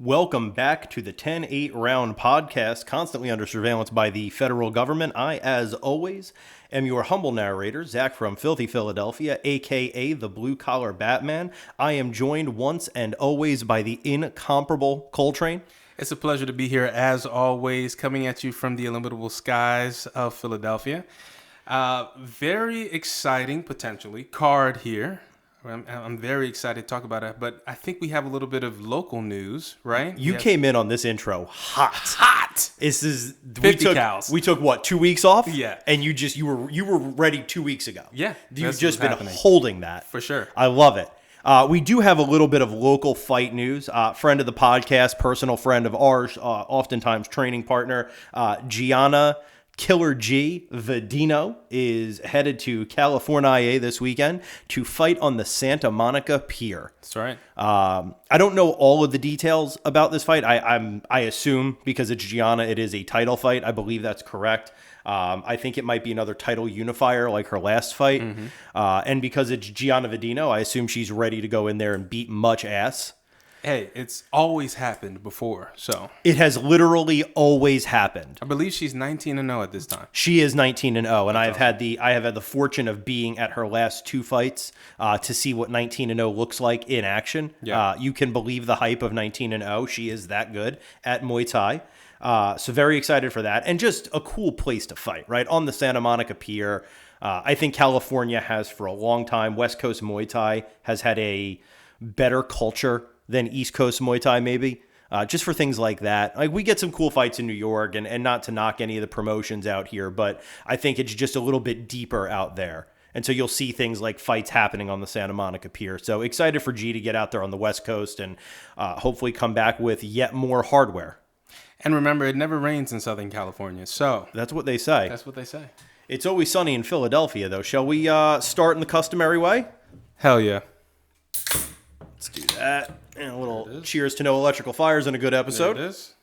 Welcome back to the 10-8 round podcast, constantly under surveillance by the federal government. I, as always, am your humble narrator, Zach from Filthy Philadelphia, a.k.a. the Blue Collar Batman. I am joined once and always by the incomparable Coltrane. It's a pleasure to be here, as always, coming at you from the illimitable skies of Philadelphia. Very exciting, potentially, card here. I'm very excited to talk about it, but I think we have a little bit of local news, right? You came in on this intro hot. Hot! This is 50 cows. We took what, 2 weeks off? Yeah. And you were ready 2 weeks ago. Yeah. You've just been holding that. For sure. I love it. We do have a little bit of local fight news. Friend of the podcast, personal friend of ours, oftentimes training partner, Gianna Killer G Vedino is headed to California this weekend to fight on the Santa Monica Pier. That's right. I don't know all of the details about this fight. I assume because it's Gianna, it is a title fight. I believe that's correct. I think it might be another title unifier like her last fight. Mm-hmm. And because it's Gianna Vedino, I assume she's ready to go in there and beat much ass. Hey, it's always happened before, so. It has literally always happened. I believe she's 19-0 at this time. She is 19-0, and I have had the fortune of being at her last two fights to see what 19-0 looks like in action. Yeah. You can believe the hype of 19-0. She is that good at Muay Thai. So very excited for that, and just a cool place to fight, right? On the Santa Monica Pier. I think California has for a long time. West Coast Muay Thai has had a better culture than East Coast Muay Thai, maybe, just for things like that. Like, we get some cool fights in New York, and not to knock any of the promotions out here, but I think it's just a little bit deeper out there. And so you'll see things like fights happening on the Santa Monica Pier. So excited for G to get out there on the West Coast and hopefully come back with yet more hardware. And remember, it never rains in Southern California, so. That's what they say. That's what they say. It's always sunny in Philadelphia, though. Shall we start in the customary way? Hell yeah. Let's do that. And a little cheers to no electrical fires and a good episode. There it is.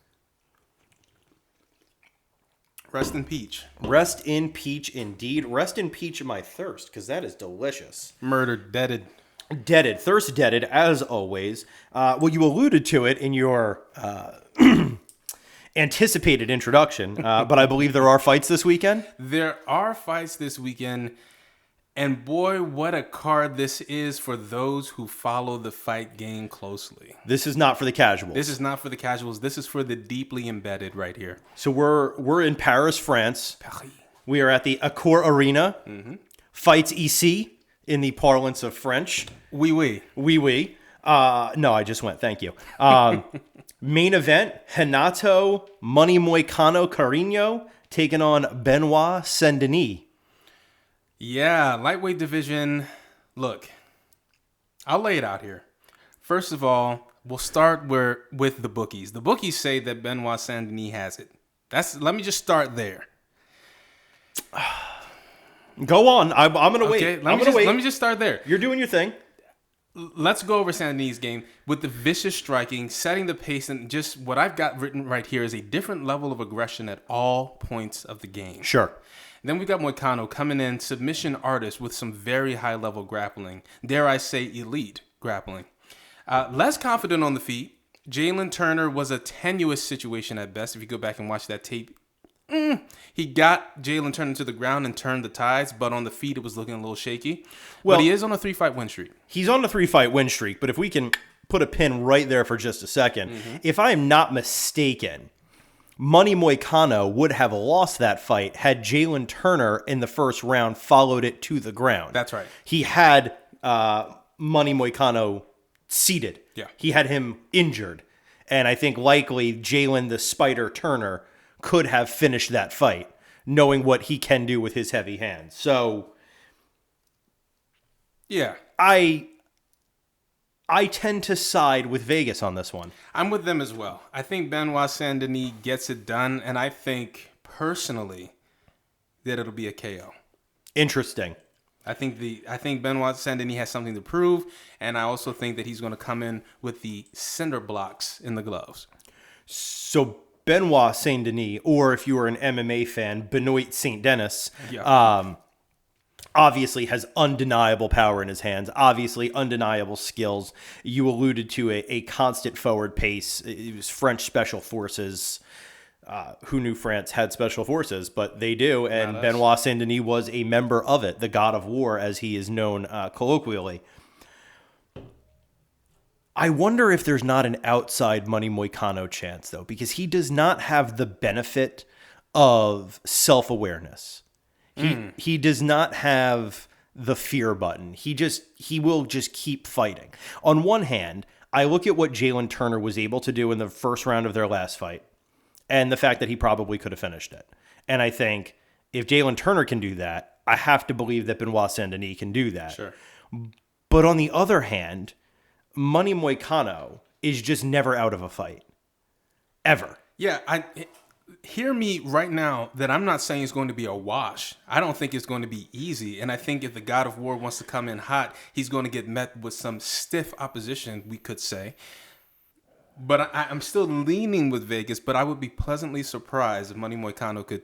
Rest in peach. Rest in peach, indeed. Rest in peach in my thirst, because that is delicious. Murdered, deaded. Deaded. Thirst deaded, as always. Well, you alluded to it in your anticipated introduction, but I believe there are fights this weekend. There are fights this weekend. And boy, what a card this is for those who follow the fight game closely. This is not for the casuals. This is not for the casuals. This is for the deeply embedded right here. So we're in Paris, France. Paris. We are at the Accor Arena. Mm-hmm. Fights ici, in the parlance of French. Oui, oui. Oui, oui. No, I just went. Thank you. Main event, Renato Money Moicano Carino taking on Benoit Saint-Denis. Yeah, lightweight division. Look, I'll lay it out here. First of all, we'll start with the bookies. The bookies say that Benoit Saint-Denis has it. Let me just start there. Go on. I'm going to wait. Let me just start there. You're doing your thing. Let's go over Saint-Denis' game with the vicious striking, setting the pace, and just what I've got written right here is a different level of aggression at all points of the game. Sure. Then we got Moicano coming in, submission artist with some very high-level grappling. Dare I say elite grappling. Less confident on the feet. Jalen Turner was a tenuous situation at best. If you go back and watch that tape, he got Jalen Turner to the ground and turned the tides, but on the feet it was looking a little shaky. Well, but he is on a 3-fight win streak. He's on a 3-fight win streak, but if we can put a pin right there for just a second, if I am not mistaken, Money Moicano would have lost that fight had Jalen Turner in the first round followed it to the ground. That's right. He had Money Moicano seated. Yeah. He had him injured. And I think likely Jalen the Spider Turner could have finished that fight, knowing what he can do with his heavy hands. So, yeah. I tend to side with Vegas on this one. I'm with them as well. I think Benoit Saint-Denis gets it done, and I think, personally, that it'll be a KO. Interesting. I think Benoit Saint-Denis has something to prove, and I also think that he's going to come in with the cinder blocks in the gloves. So Benoit Saint-Denis, or if you were an MMA fan, Benoit Saint-Denis, yeah. obviously has undeniable power in his hands, obviously undeniable skills. You alluded to a constant forward pace. It was French special forces. Who knew France had special forces? But they do, and Benoit Saint-Denis was a member of it, the God of War, as he is known colloquially. I wonder if there's not an outside Money Moicano chance, though, because he does not have the benefit of self-awareness. He does not have the fear button. He will just keep fighting. On one hand, I look at what Jalen Turner was able to do in the first round of their last fight, and the fact that he probably could have finished it. And I think if Jalen Turner can do that, I have to believe that Benoit Saint-Denis can do that. Sure. But on the other hand, Money Moicano is just never out of a fight. Ever. Yeah, hear me right now that I'm not saying it's going to be a wash. I don't think it's going to be easy. And I think if the God of War wants to come in hot, he's going to get met with some stiff opposition, we could say. But I'm still leaning with Vegas, but I would be pleasantly surprised if Money Moicano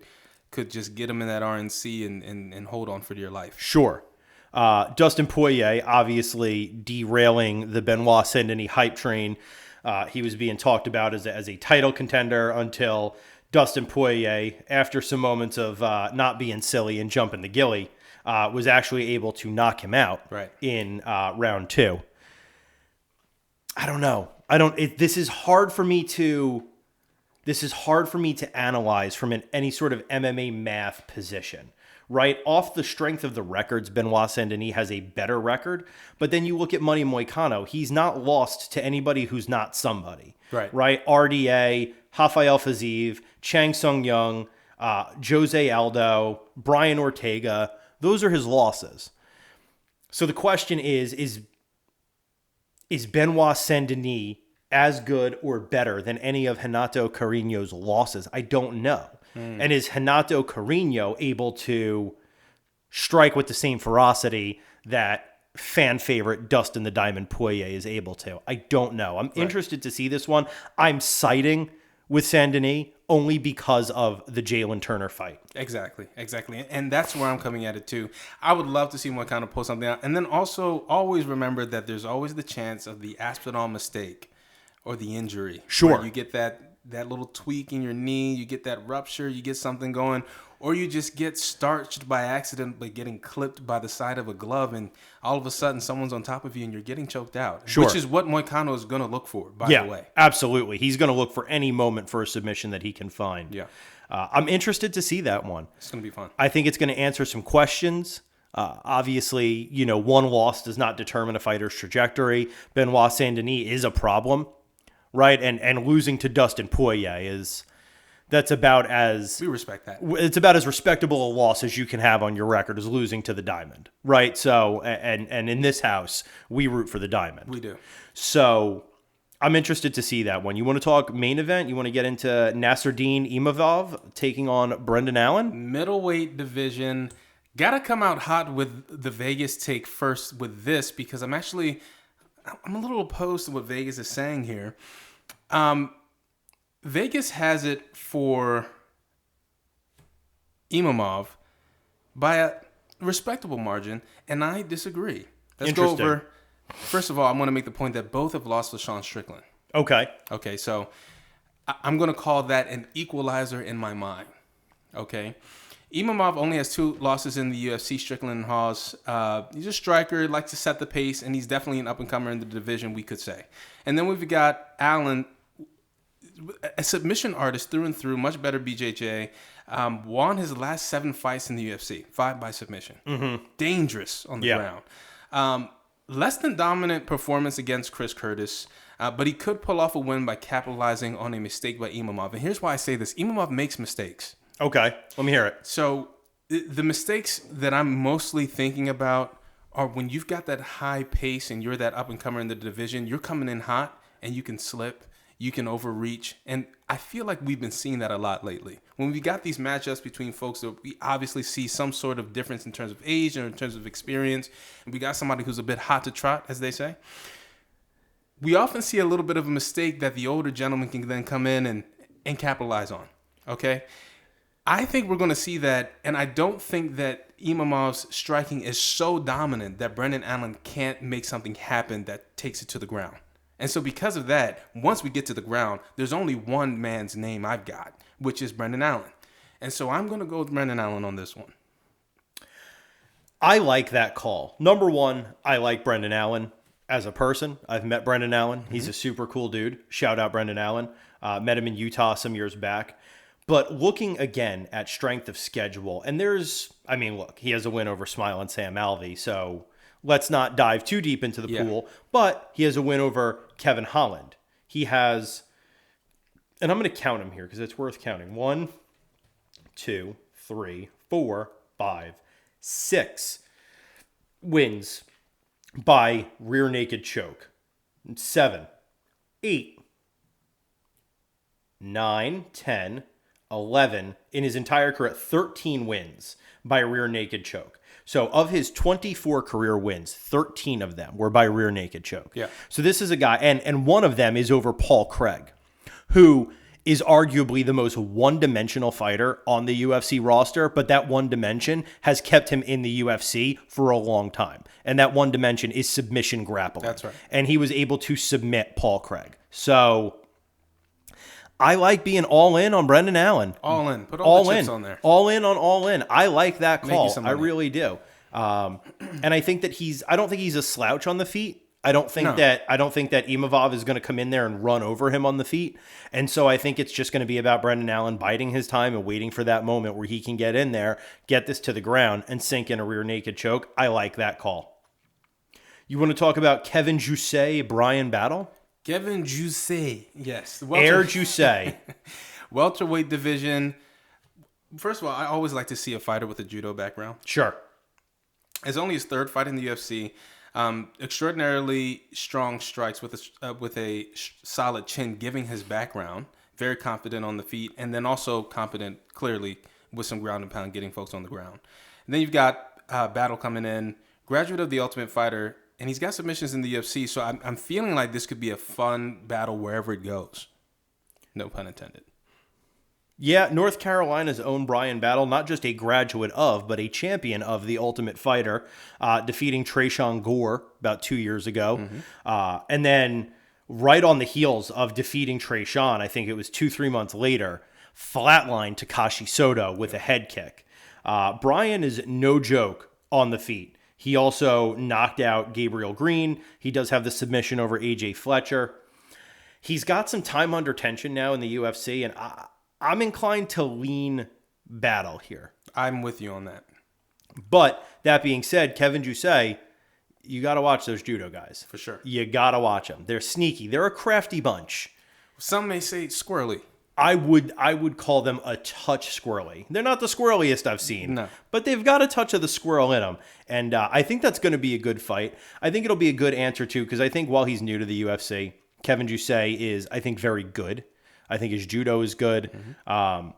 could just get him in that RNC and hold on for dear life. Sure. Dustin Poirier obviously derailing the Benoit Saint-Denis hype train. He was being talked about as a title contender until Dustin Poirier, after some moments of not being silly and jumping the ghillie, was actually able to knock him out in round 2. I don't know. This is hard for me to analyze from any sort of MMA math position. Right? Off the strength of the records, Benoit Saint-Denis has a better record. But then you look at Money Moicano, he's not lost to anybody who's not somebody. Right? RDA, Rafael Fiziev, Chang Sung Young, Jose Aldo, Brian Ortega. Those are his losses. So the question is Benoit Saint-Denis as good or better than any of Renato Carino's losses? I don't know. And is Renato Carino able to strike with the same ferocity that fan favorite Dustin the Diamond Poirier is able to? I don't know. I'm interested to see this one. I'm siding with Saint-Denis only because of the Jalen Turner fight. Exactly. And that's where I'm coming at it too. I would love to see Moicano pull something out. And then also always remember that there's always the chance of the Aspinall mistake or the injury. Sure. Where you get that little tweak in your knee, you get that rupture, you get something going, or you just get starched by accident by getting clipped by the side of a glove, and all of a sudden someone's on top of you and you're getting choked out. Sure. Which is what Moicano is going to look for, by the way. Absolutely. He's going to look for any moment for a submission that he can find. Yeah. I'm interested to see that one. It's going to be fun. I think it's going to answer some questions. Obviously, one loss does not determine a fighter's trajectory. Benoit Saint-Denis is a problem. Right, and losing to Dustin Poirier that's about as we respect that. It's about as respectable a loss as you can have on your record as losing to the Diamond, right? So, and in this house, we root for the Diamond. We do. So, I'm interested to see that one. You want to talk main event? You want to get into Nasruddin Imavov taking on Brendan Allen? Middleweight division. Gotta come out hot with the Vegas take first with this because I'm a little opposed to what Vegas is saying here. Vegas has it for Imavov by a respectable margin, and I disagree. Let's go over. First of all, I'm going to make the point that both have lost to Sean Strickland. Okay, so I'm going to call that an equalizer in my mind. Okay. Imavov only has 2 losses in the UFC, Strickland and Hawes. He's a striker, likes to set the pace, and he's definitely an up-and-comer in the division, we could say. And then we've got Allen, a submission artist through and through, much better BJJ, won his last 7 fights in the UFC, 5 by submission. Mm-hmm. Dangerous on the ground. Less than dominant performance against Chris Curtis, but he could pull off a win by capitalizing on a mistake by Imavov. And here's why I say this. Imavov makes mistakes. Okay, let me hear it. So the mistakes that I'm mostly thinking about are when you've got that high pace and you're that up-and-comer in the division, you're coming in hot and you can slip, you can overreach. And I feel like we've been seeing that a lot lately. When we got these matchups between folks that we obviously see some sort of difference in terms of age or in terms of experience, and we got somebody who's a bit hot to trot, as they say, we often see a little bit of a mistake that the older gentleman can then come in and capitalize on, okay? I think we're going to see that, and I don't think that Imamov's striking is so dominant that Brendan Allen can't make something happen that takes it to the ground. And so because of that, once we get to the ground, there's only one man's name I've got, which is Brendan Allen. And so I'm going to go with Brendan Allen on this one. I like that call. Number one, I like Brendan Allen as a person. I've met Brendan Allen. He's a super cool dude. Shout out Brendan Allen. Met him in Utah some years back. But looking again at strength of schedule, and look, he has a win over Smile and Sam Alvey, so let's not dive too deep into the pool, but he has a win over Kevin Holland. He has, and I'm going to count him here because it's worth counting. 1, 2, 3, 4, 5, 6 wins by rear naked choke. 7, 8, 9, 10, 11, in his entire career, 13 wins by rear naked choke. So of his 24 career wins, 13 of them were by rear naked choke. Yeah. So this is a guy, and one of them is over Paul Craig, who is arguably the most one-dimensional fighter on the UFC roster, but that one dimension has kept him in the UFC for a long time. And that one dimension is submission grappling. That's right. And he was able to submit Paul Craig. So I like being all in on Brendan Allen. All in. Put all the chips on there. All in on all in. I like that Make you call. some I money. really do. And I think that I don't think he's a slouch on the feet. I don't think that Imavov is going to come in there and run over him on the feet. And so I think it's just going to be about Brendan Allen biding his time and waiting for that moment where he can get in there, get this to the ground, and sink in a rear naked choke. I like that call. You want to talk about Kevin Jousset, Brian Battle? Kevin Jousset, yes. Air Jousset. Welterweight division. First of all, I always like to see a fighter with a judo background. Sure. It's only his third fight in the UFC. Extraordinarily strong strikes with a solid chin, giving his background. Very confident on the feet, and then also confident, clearly, with some ground and pound, getting folks on the ground. And then you've got Battle coming in, graduate of the Ultimate Fighter, and he's got submissions in the UFC, so I'm feeling like this could be a fun battle wherever it goes. No pun intended. Yeah, North Carolina's own Brian Battle, not just a graduate of, but a champion of the Ultimate Fighter, defeating Trayshawn Gore about 2 years ago. Mm-hmm. And then right on the heels of defeating Trayshawn, I think it was 2-3 months later, flatlined Takashi Soto with a head kick. Brian is no joke on the feet. He also knocked out Gabriel Green. He does have the submission over AJ Fletcher. He's got some time under tension now in the UFC, and I'm inclined to lean Battle here. I'm with you on that. But that being said, Kevin Jousset, you got to watch those judo guys. For sure. You got to watch them. They're sneaky. They're a crafty bunch. Some may say squirrely. I would call them a touch squirrely. They're not the squirreliest I've seen, no, but they've got a touch of the squirrel in them. And I think that's going to be a good fight. I think it'll be a good answer, too, because I think while he's new to the UFC, Kevin Jousset is, I think, very good. I think his judo is good. Mm-hmm.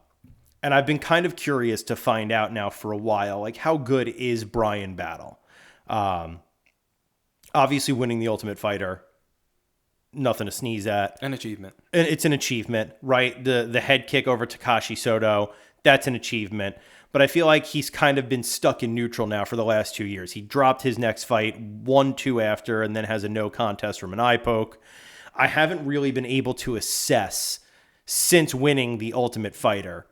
And I've been kind of curious to find out now for a while, like, how good is Brian Battle? Obviously, winning the Ultimate Fighter, nothing to sneeze at. An achievement. And it's an achievement, right? The head kick over Takashi Soto, that's an achievement. But I feel like he's kind of been stuck in neutral now for the last 2 years. He dropped his next fight 1-2 after, and then has a no contest from an eye poke. I haven't really been able to assess, since winning the Ultimate Fighter,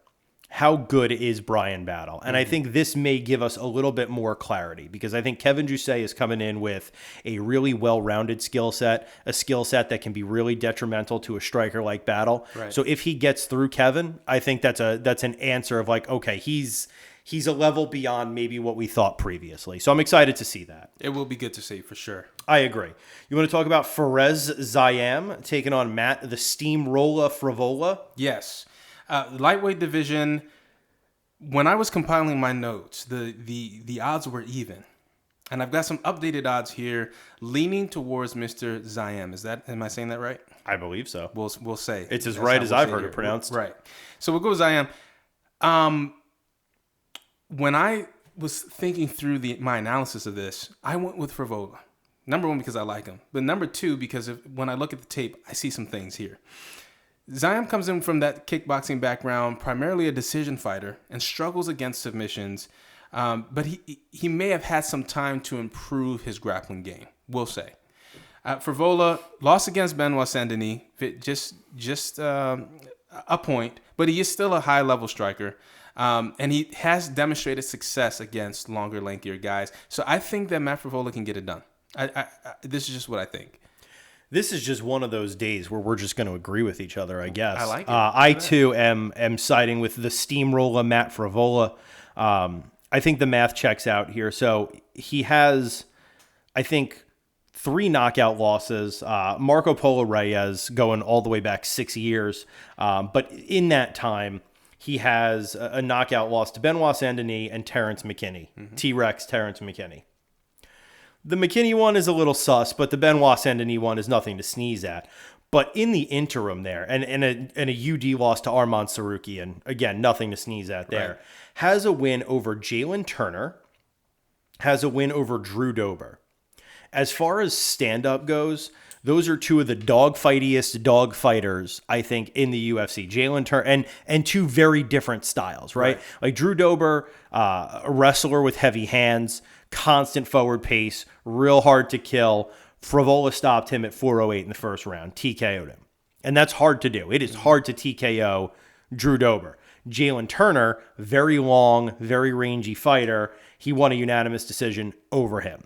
how good is Brian Battle. And I think this may give us a little bit more clarity, because I think Kevin Jousset is coming in with a really well-rounded skill set, a skill set that can be really detrimental to a striker like Battle. Right. So if he gets through Kevin, I think that's an answer of like, okay, he's a level beyond maybe what we thought previously. So I'm excited to see that. It will be good to see for sure. I agree. You want to talk about Fares Zayam taking on Matt the Steamroller Frivola? Yes. Lightweight division, when I was compiling my notes, the odds were even. And I've got some updated odds here leaning towards Mr. Zayam. Am I saying that right? I believe so. We'll say. It's as right as I've heard it pronounced. Right. So we'll go with Zayam. When I was thinking through my analysis of this, I went with Frivola. Number one, because I like him. But number two, because when I look at the tape, I see some things here. Zayam comes in from that kickboxing background, primarily a decision fighter, and struggles against submissions. But he may have had some time to improve his grappling game, we'll say. Frevola lost against Benoit Saint-Denis, just a point, but he is still a high-level striker. And he has demonstrated success against longer, lankier guys. So I think that Matt Frevola can get it done. This is just what I think. This is just one of those days where we're just going to agree with each other, I guess. I like it. I, too, am siding with the steamroller Matt Frevola. I think the math checks out here. So he has, I think, 3 knockout losses. Marco Polo Reyes going all the way back 6 years. But in that time, he has a knockout loss to Benoit Saint-Denis and Terrence McKinney. T-Rex Terrence McKinney. The McKinney one is a little sus, but the Benoit Saint-Denis one is nothing to sneeze at. But in the interim there, and a UD loss to Armand Sarukian, again, nothing to sneeze at there, Right. has a win over Jalen Turner, has a win over Drew Dober. As far as stand-up goes, those are 2 of the dog-fightiest dog fighters, I think, in the UFC. Jalen Turner, and 2 very different styles, right? Like Drew Dober, a wrestler with heavy hands, constant forward pace, real hard to kill. Frevola stopped him at 4:08 in the first round, TKO'd him. And that's hard to do. It is hard to TKO Drew Dober. Jalen Turner, very long, very rangy fighter. He won a unanimous decision over him.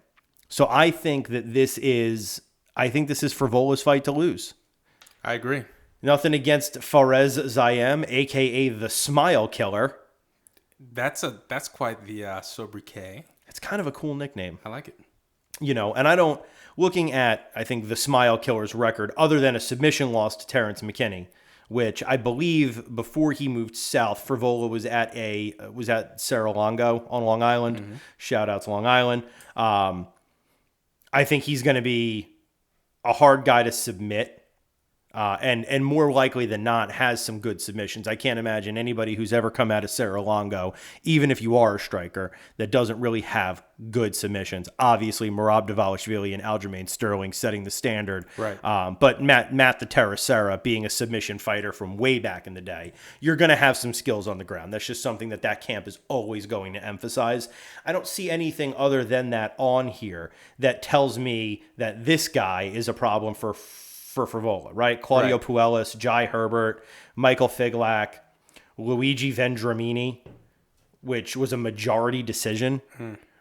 So I think this is Frevola's fight to lose. I agree. Nothing against Fares Zayem, a.k.a. the Smile Killer. That's quite the sobriquet. It's kind of a cool nickname. I like it. And looking at, I think, the Smile Killer's record, other than a submission loss to Terrence McKinney, which I believe before he moved south, Frevola was at Serra-Longo on Long Island. Shout out to Long Island. I think he's going to be a hard guy to submit. And more likely than not has some good submissions. I can't imagine anybody who's ever come out of Serra-Longo, even if you are a striker, that doesn't really have good submissions. Obviously, Merab Dvalishvili and Aljamain Sterling setting the standard. Right. But Matt the Terra Serra being a submission fighter from way back in the day, you're going to have some skills on the ground. That's just something that camp is always going to emphasize. I don't see anything other than that on here that tells me that this guy is a problem for Frevola, right? Claudio Puellas, Jai Herbert, Michael Figlak, Luigi Vendramini, which was a majority decision,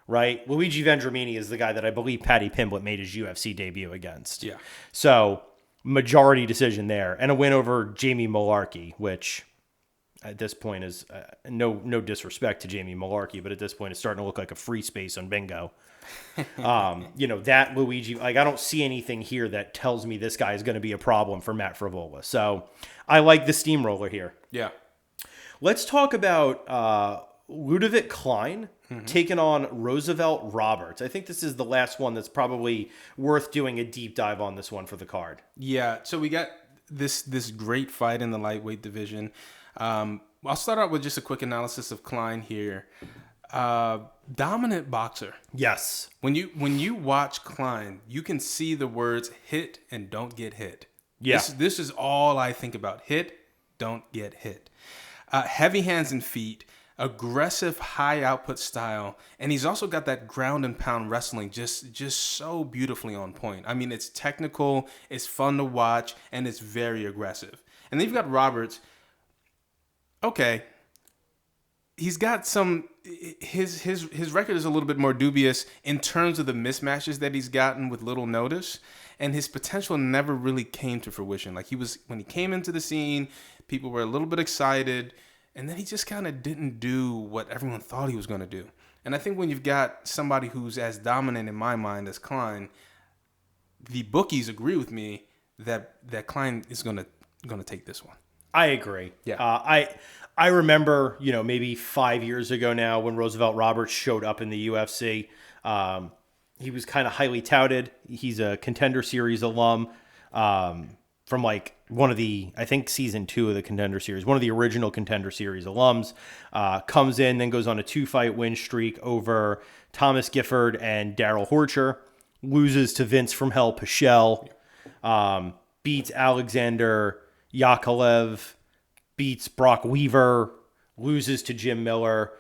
right? Luigi Vendramini is the guy that I believe Paddy Pimblett made his UFC debut against. Yeah. So, majority decision there. And a win over Jamie Malarkey, which at this point is no disrespect to Jamie Malarkey, but at this point it's starting to look like a free space on bingo. That Luigi, I don't see anything here that tells me this guy is going to be a problem for Matt Frevola. So I like the steamroller here. Yeah. Let's talk about Ludovic Klein taking on Roosevelt Roberts. I think this is the last one that's probably worth doing a deep dive on this one for the card. Yeah. So we got this great fight in the lightweight division. I'll start out with just a quick analysis of Klein here. Dominant boxer. Yes. When you watch Klein, you can see the words hit and don't get hit. Yeah. This is all I think about. Hit, don't get hit. Heavy hands and feet, aggressive high output style, and he's also got that ground and pound wrestling just so beautifully on point. I mean, it's technical, it's fun to watch, and it's very aggressive. And then you've got Roberts. Okay. He's got some. His record is a little bit more dubious in terms of the mismatches that he's gotten with little notice, and his potential never really came to fruition. Like when he came into the scene, people were a little bit excited, and then he just kind of didn't do what everyone thought he was going to do. And I think when you've got somebody who's as dominant in my mind as Klein, the bookies agree with me that Klein is going to take this one. I agree. Yeah. I remember, maybe 5 years ago now when Roosevelt Roberts showed up in the UFC. He was kind of highly touted. He's a Contender Series alum from like one of the, I think season 2 of the Contender Series, one of the original Contender Series alums. Comes in, then goes on a 2-fight win streak over Thomas Gifford and Daryl Horcher. Loses to Vince from Hell Pichel. Beats Alexander Yakovlev, beats Brock Weaver, loses to Jim Miller.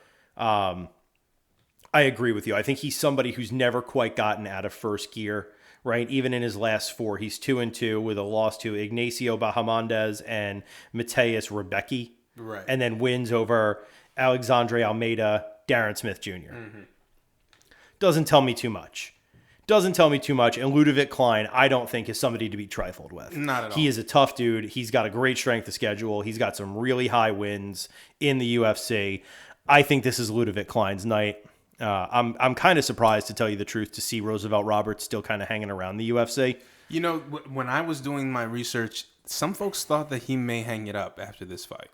I agree with you. I think he's somebody who's never quite gotten out of first gear, right? Even in his last 4, he's 2-2 with a loss to Ignacio Bahamondes and Mateus Rebecki. Right. And then wins over Alexandre Almeida, Darren Smith Jr. Doesn't tell me too much. And Ludovic Klein, I don't think is somebody to be trifled with. Not at all. He is a tough dude. He's got a great strength of schedule. He's got some really high wins in the UFC. I think this is Ludovic Klein's night. I'm kind of surprised, to tell you the truth, to see Roosevelt Roberts still kind of hanging around the UFC. You know, when I was doing my research, some folks thought that he may hang it up after this fight.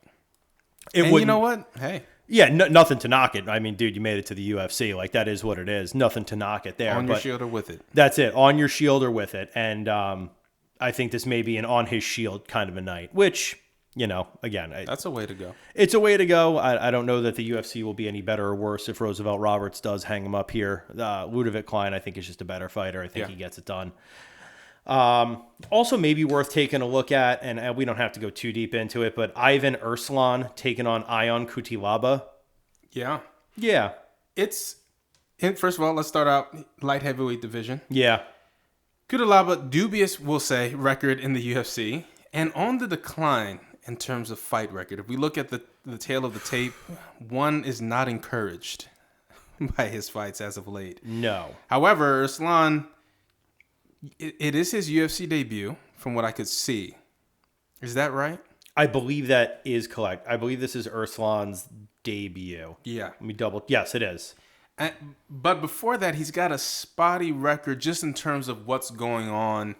And you know what? Hey. Yeah, nothing to knock it. I mean, dude, you made it to the UFC. Like, that is what it is. Nothing to knock it there. On your shield or with it. That's it. On your shield or with it. And I think this may be an on his shield kind of a night, which, you know, again. That's a way to go. It's a way to go. I don't know that the UFC will be any better or worse if Roosevelt Roberts does hang him up here. Ludovic Klein, I think, is just a better fighter. I think he gets it done. Also maybe worth taking a look at, and we don't have to go too deep into it, but Ivan Erslan taking on Ion Cutelaba. Yeah. Yeah. First of all, let's start out light heavyweight division. Yeah. Cutelaba, dubious, we'll say, record in the UFC, and on the decline in terms of fight record. If we look at the tail of the tape, one is not encouraged by his fights as of late. No. However, Erslan, it is his UFC debut, from what I could see. Is that right? I believe that is correct. I believe this is Erslan's debut. Yeah. Let me double. Yes, it is. But before that, he's got a spotty record just in terms of what's going on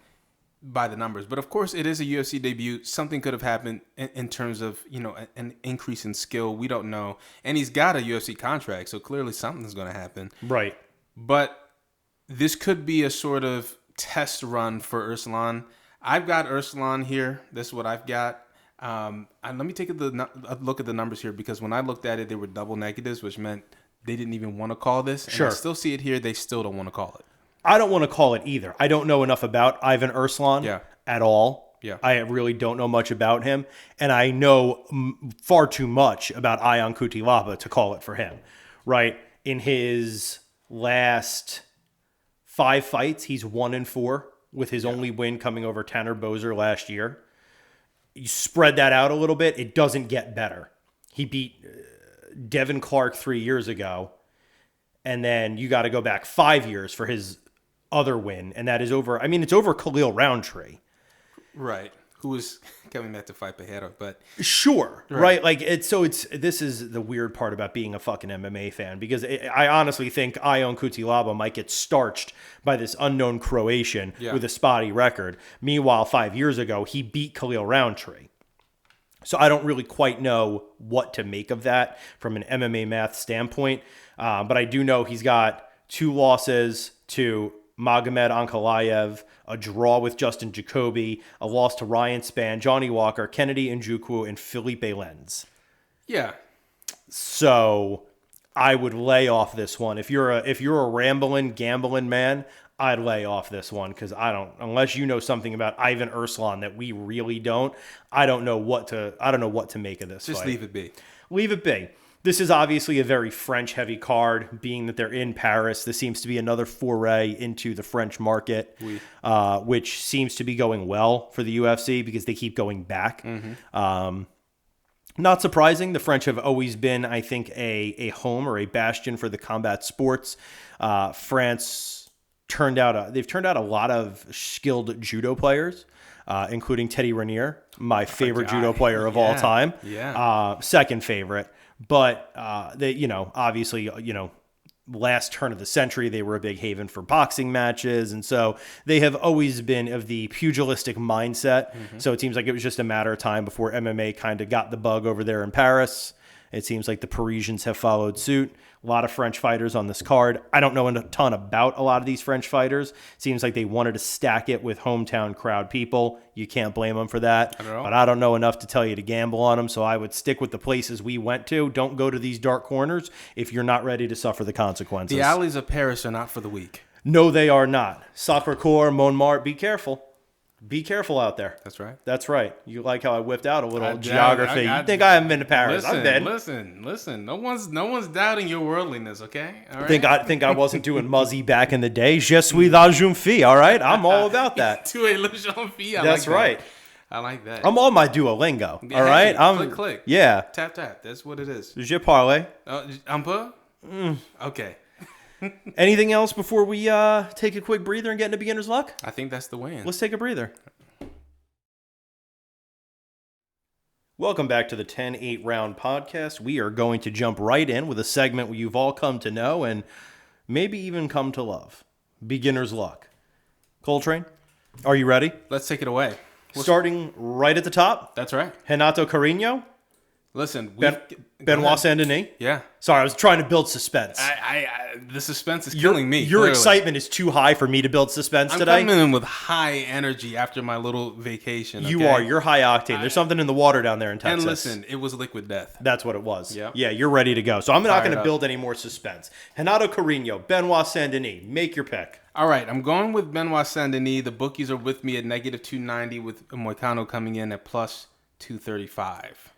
by the numbers. But of course, it is a UFC debut. Something could have happened in terms of, you know, an increase in skill. We don't know. And he's got a UFC contract, so clearly something's going to happen. Right. But this could be a sort of test run for Erslan. I've got Erslan here. This is what I've got. And let me take a look at the numbers here, because when I looked at it, they were double negatives, which meant they didn't even want to call this. Sure. And I still see it here. They still don't want to call it. I don't want to call it either. I don't know enough about Ivan Erslan at all. Yeah. I really don't know much about him. And I know far too much about Ion Cutelaba to call it for him. Right? In his last 5 fights, he's 1-4, with his only win coming over Tanner Boser last year. You spread that out a little bit, it doesn't get better. He beat Devin Clark 3 years ago, and then you got to go back 5 years for his other win, and that is over. I mean, it's over Khalil Roundtree. Right. Who is coming back to fight Pereira, but sure, right? Like this is the weird part about being a fucking MMA fan, because I honestly think Ion Cutelaba might get starched by this unknown Croatian with a spotty record. Meanwhile, 5 years ago, he beat Khalil Roundtree. So I don't really quite know what to make of that from an MMA math standpoint. But I do know he's got 2 losses to Magomed Ankalaev, a draw with Justin Jacoby, a loss to Ryan Spann, Johnny Walker, Kennedy Njoku, and Felipe Lenz. Yeah. So I would lay off this one. If you're a rambling, gambling man, I'd lay off this one, because unless you know something about Ivan Erslan that we really don't, I don't know what to make of this. Just fight. leave it be. Leave it be. This is obviously a very French-heavy card, being that they're in Paris. This seems to be another foray into the French market, which seems to be going well for the UFC because they keep going back. Mm-hmm. Not surprising. The French have always been, I think, a home or a bastion for the combat sports. France they've turned out a lot of skilled judo players, including Teddy Raniere, my favorite judo player of all time. Yeah. Second favorite. But they, obviously, last turn of the century, they were a big haven for boxing matches. And so they have always been of the pugilistic mindset. Mm-hmm. So it seems like it was just a matter of time before MMA kind of got the bug over there in Paris. It seems like the Parisians have followed suit. A lot of French fighters on this card. I don't know a ton about a lot of these French fighters. Seems like they wanted to stack it with hometown crowd people. You can't blame them for that. But I don't know enough to tell you to gamble on them, so I would stick with the places we went to. Don't go to these dark corners if you're not ready to suffer the consequences. The alleys of Paris are not for the weak. No, they are not. Sacré-Cœur, Montmartre, be careful. Be careful out there. That's right. That's right. You like how I whipped out a little geography. You think I haven't been to Paris? I've been. Listen. No one's doubting your worldliness, okay? All right? Think I wasn't doing Muzzy back in the day. Je suis la jeune fille, all right? I'm all about that. Tu es la jeune fille. That's right. I like that. I'm on my Duolingo, all right? Click. Yeah. Tap. That's what it is. Je parle. Un peu? Okay. Anything else before we take a quick breather and get into beginner's luck? I think that's the way in. Let's take a breather. Welcome back to the 10-8 round podcast. We are going to jump right in with a segment you've all come to know and maybe even come to love. Beginner's luck. Coltrane, are you ready? Let's take it away. Starting right at the top. That's right. Renato Carino. Listen, Benoit Saint-Denis. Yeah. Sorry, I was trying to build suspense. The suspense is killing me. Your excitement is too high for me to build suspense today. I'm coming in with high energy after my little vacation. Okay? You are. You're high octane. There's something in the water down there in Texas. And listen, it was liquid death. That's what it was. Yep. Yeah, you're ready to go. So I'm not going to up. build any more suspense. Renato Carino, Benoit Saint-Denis. Make your pick. All right, I'm going with Benoit Saint-Denis. The bookies are with me at negative 290 with Moicano coming in at plus 235.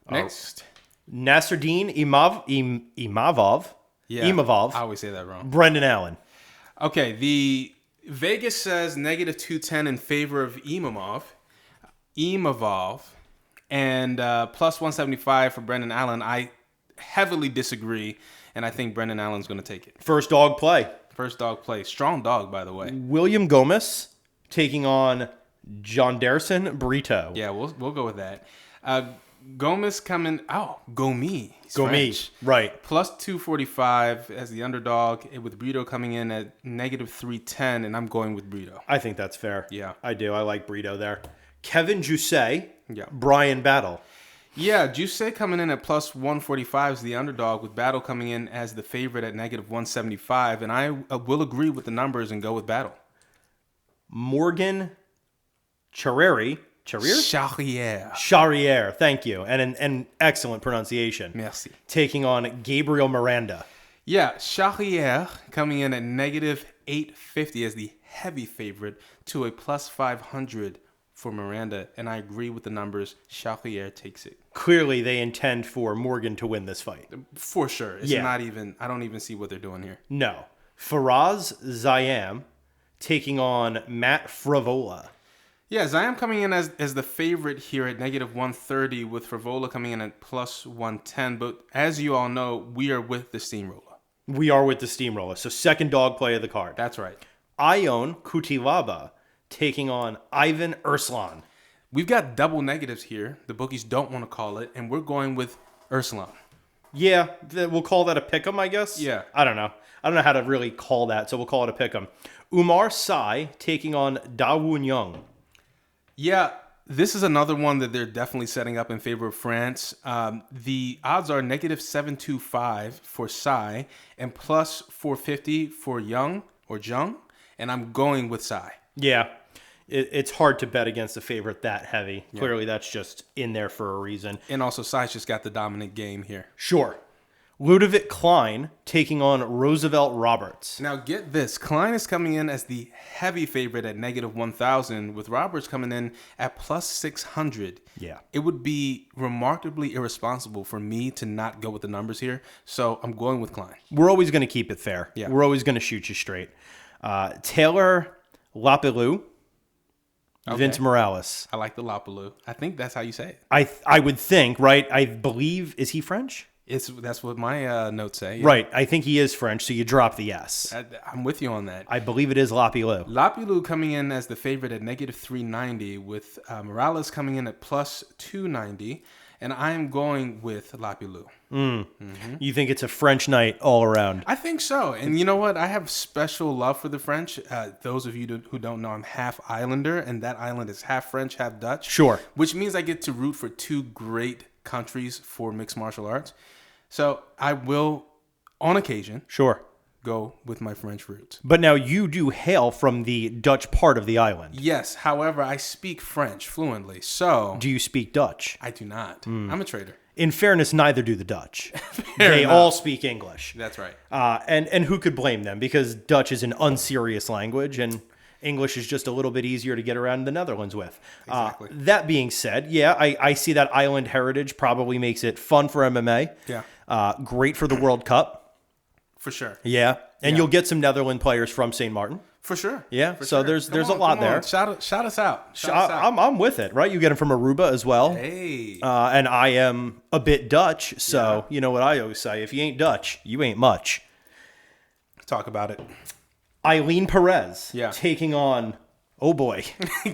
Next. Nasruddin Imavov. Yeah, Imavov. I always say that wrong. Brendan Allen. Okay, the Vegas says negative 210 in favor of Imavov, and plus 175 for Brendan Allen. I heavily disagree, and I think Brendan Allen's going to take it. First dog play. First dog play. Strong dog, by the way. William Gomez taking on Jonderson Brito. Yeah, we'll go with that. Gomez coming. Oh, Gomi. Gomi, right. Plus 245 as the underdog, with Brito coming in at negative 310, and I'm going with Brito. I think that's fair. Yeah. I do. I like Brito there. Kevin Jousset. Yeah. Brian Battle. Yeah, Jousset coming in at plus 145 as the underdog, with Battle coming in as the favorite at negative 175, and I will agree with the numbers and go with Battle. Morgan Charrier. Charrier, thank you. And an excellent pronunciation. Merci. Taking on Gabriel Miranda. Yeah, Charrier coming in at negative 850 as the heavy favorite to a plus 500 for Miranda. And I agree with the numbers. Charrier takes it. Clearly, they intend for Morgan to win this fight. For sure. It's not even, I don't even see what they're doing here. No. Faraz Zayam taking on Matt Frivola. Yeah, Zayam coming in as the favorite here at negative 130 with Frivola coming in at plus 110. But as you all know, we are with the steamroller. We are with the steamroller. So second dog play of the card. That's right. Ion Kutilaba taking on Ivan Urslan. We've got double negatives here. The bookies don't want to call it, and we're going with Urslan. Yeah, we'll call that a pick'em, I guess. Yeah. I don't know how to really call that, so we'll call it a pick'em. Umar Sai taking on Da Woon Young. Yeah, this is another one that they're definitely setting up in favor of France. The odds are negative 725 for Sai and plus 450 for Young or Jung, and I'm going with Sai. Yeah, it's hard to bet against a favorite that heavy. Yeah. Clearly, that's just in there for a reason. And also, Sai's just got the dominant game here. Sure. Ludovic Klein taking on Roosevelt Roberts. Now, get this. Klein is coming in as the heavy favorite at negative 1,000, with Roberts coming in at plus 600. Yeah. It would be remarkably irresponsible for me to not go with the numbers here, so I'm going with Klein. We're always going to keep it fair. Yeah. We're always going to shoot you straight. Taylor Lapilou. Okay. Vince Morales. I like the Lapilou. I think that's how you say it. I would think, right? I believe, is he French? That's what my notes say. Yeah. Right. I think he is French, so you drop the S. I'm with you on that. I believe it is Lapilou. Lapilou coming in as the favorite at negative 390, with Morales coming in at plus 290, and I am going with Lapilou. Mm-hmm. You think it's a French night all around? I think so. And you know what? I have special love for the French. Those of you who don't know, I'm half Islander, and that island is half French, half Dutch. Sure. Which means I get to root for two great countries for mixed martial arts. So I will, on occasion, go with my French roots. But now you do hail from the Dutch part of the island. Yes. However, I speak French fluently. So do you speak Dutch? I do not. I'm a traitor. In fairness, neither do the Dutch. They all speak English. That's right. And who could blame them? Because Dutch is an unserious language, and English is just a little bit easier to get around the Netherlands with. Exactly. That being said, yeah, I see that island heritage probably makes it fun for MMA. Yeah. Great for the World Cup. For sure. Yeah. And Yeah. you'll get some Netherlands players from St. Martin. For sure. Yeah. For So sure. there's a Come lot on. there. Shout us out. Shout us out. I'm with it, right? You get them from Aruba as well. Hey. And I am a bit Dutch. So you know what I always say, if you ain't Dutch, you ain't much. Talk about it. Eileen Perez Yeah. taking on, oh boy.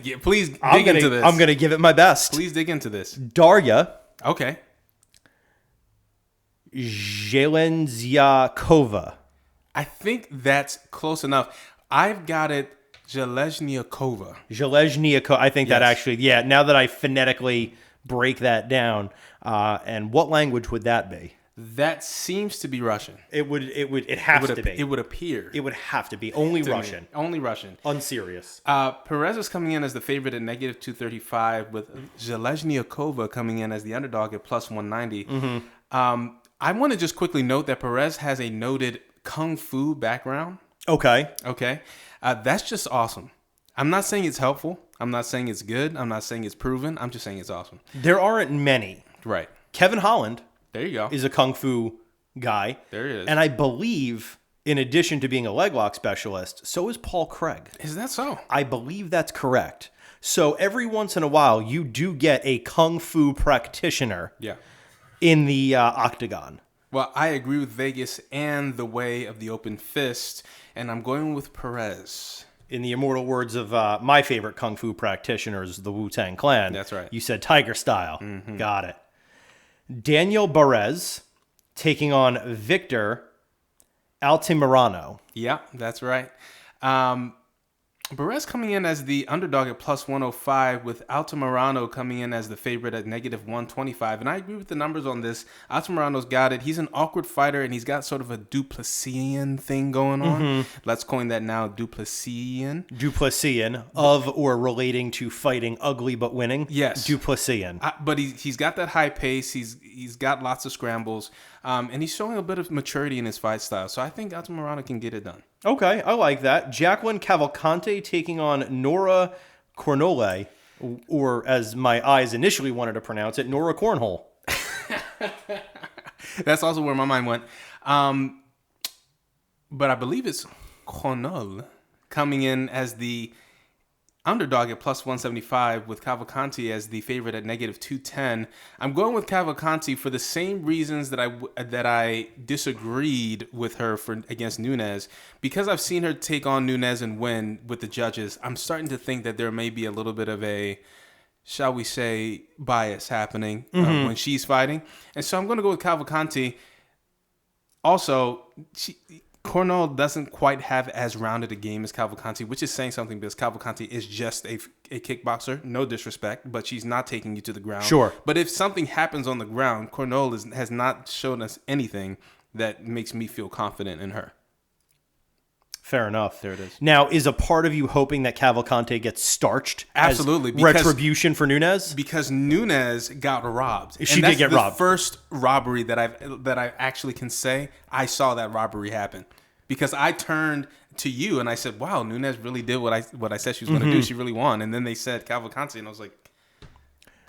Yeah, please dig into this. I'm going to give it my best. Please dig into this. Daria Okay. Zelenziakova. I think that's close enough. I've got it Zheleznyakova. Zheleznyakova. I think that Yes. actually, yeah, now that I phonetically break that down, and what language would that be? That seems to be Russian. It has to be. It would appear. It would have to be. Only to me. Russian. Only Russian. Unserious. Perez is coming in as the favorite at negative 235, with Zheleznyakova coming in as the underdog at plus 190. I want to just quickly note that Perez has a noted kung fu background. Okay. Okay. That's just awesome. I'm not saying it's helpful. I'm not saying it's good. I'm not saying it's proven. I'm just saying it's awesome. There aren't many. Right. Kevin Holland There you go. is a kung fu guy. There he is. And I believe, in addition to being a leg lock specialist, so is Paul Craig. Is that so? I believe that's correct. So every once in a while, you do get a kung fu practitioner Yeah. in the octagon. Well, I agree with Vegas and the way of the open fist, and I'm going with Perez. In the immortal words of my favorite kung fu practitioners, the Wu-Tang Clan. That's right. You said tiger style. Got it. Daniel Barez taking on Victor Altamirano. Yeah, that's right. Perez coming in as the underdog at plus 105, with Altamirano coming in as the favorite at negative 125. And I agree with the numbers on this. Altamirano's got it. He's an awkward fighter, and he's got sort of a Duplessian thing going on. Let's coin that now, Duplessian. Duplessian, of or relating to fighting ugly but winning. Yes. Duplessian. But he's got that high pace. He's got lots of scrambles. And he's showing a bit of maturity in his fight style. So I think Altamirano can get it done. Okay, I like that. Jacqueline Cavalcante taking on Nora Cornole, or as my eyes initially wanted to pronounce it, Nora Cornhole. That's also where my mind went. But I believe it's Cornole coming in as the underdog at plus 175, with Cavalcanti as the favorite at negative 210. I'm going with Cavalcanti for the same reasons that I disagreed with her against Nunes. Because I've seen her take on Nunes and win with the judges, I'm starting to think that there may be a little bit of a, shall we say, bias happening when she's fighting. And so I'm going to go with Cavalcanti. Also, Cornell doesn't quite have as rounded a game as Cavalcanti, which is saying something because Cavalcanti is just a kickboxer. No disrespect, but she's not taking you to the ground. Sure. But if something happens on the ground, Cornell has not shown us anything that makes me feel confident in her. Fair enough. There it is. Now, is a part of you hoping that Cavalcante gets starched? Absolutely, As because- retribution for Nunes? Because Nunes got robbed. She And did that's get the robbed. First robbery that I actually can say I saw that robbery happen, because I turned to you and I said, "Wow, Nunes really did what I said she was going to do. She really won." And then they said Cavalcanti, and I was like,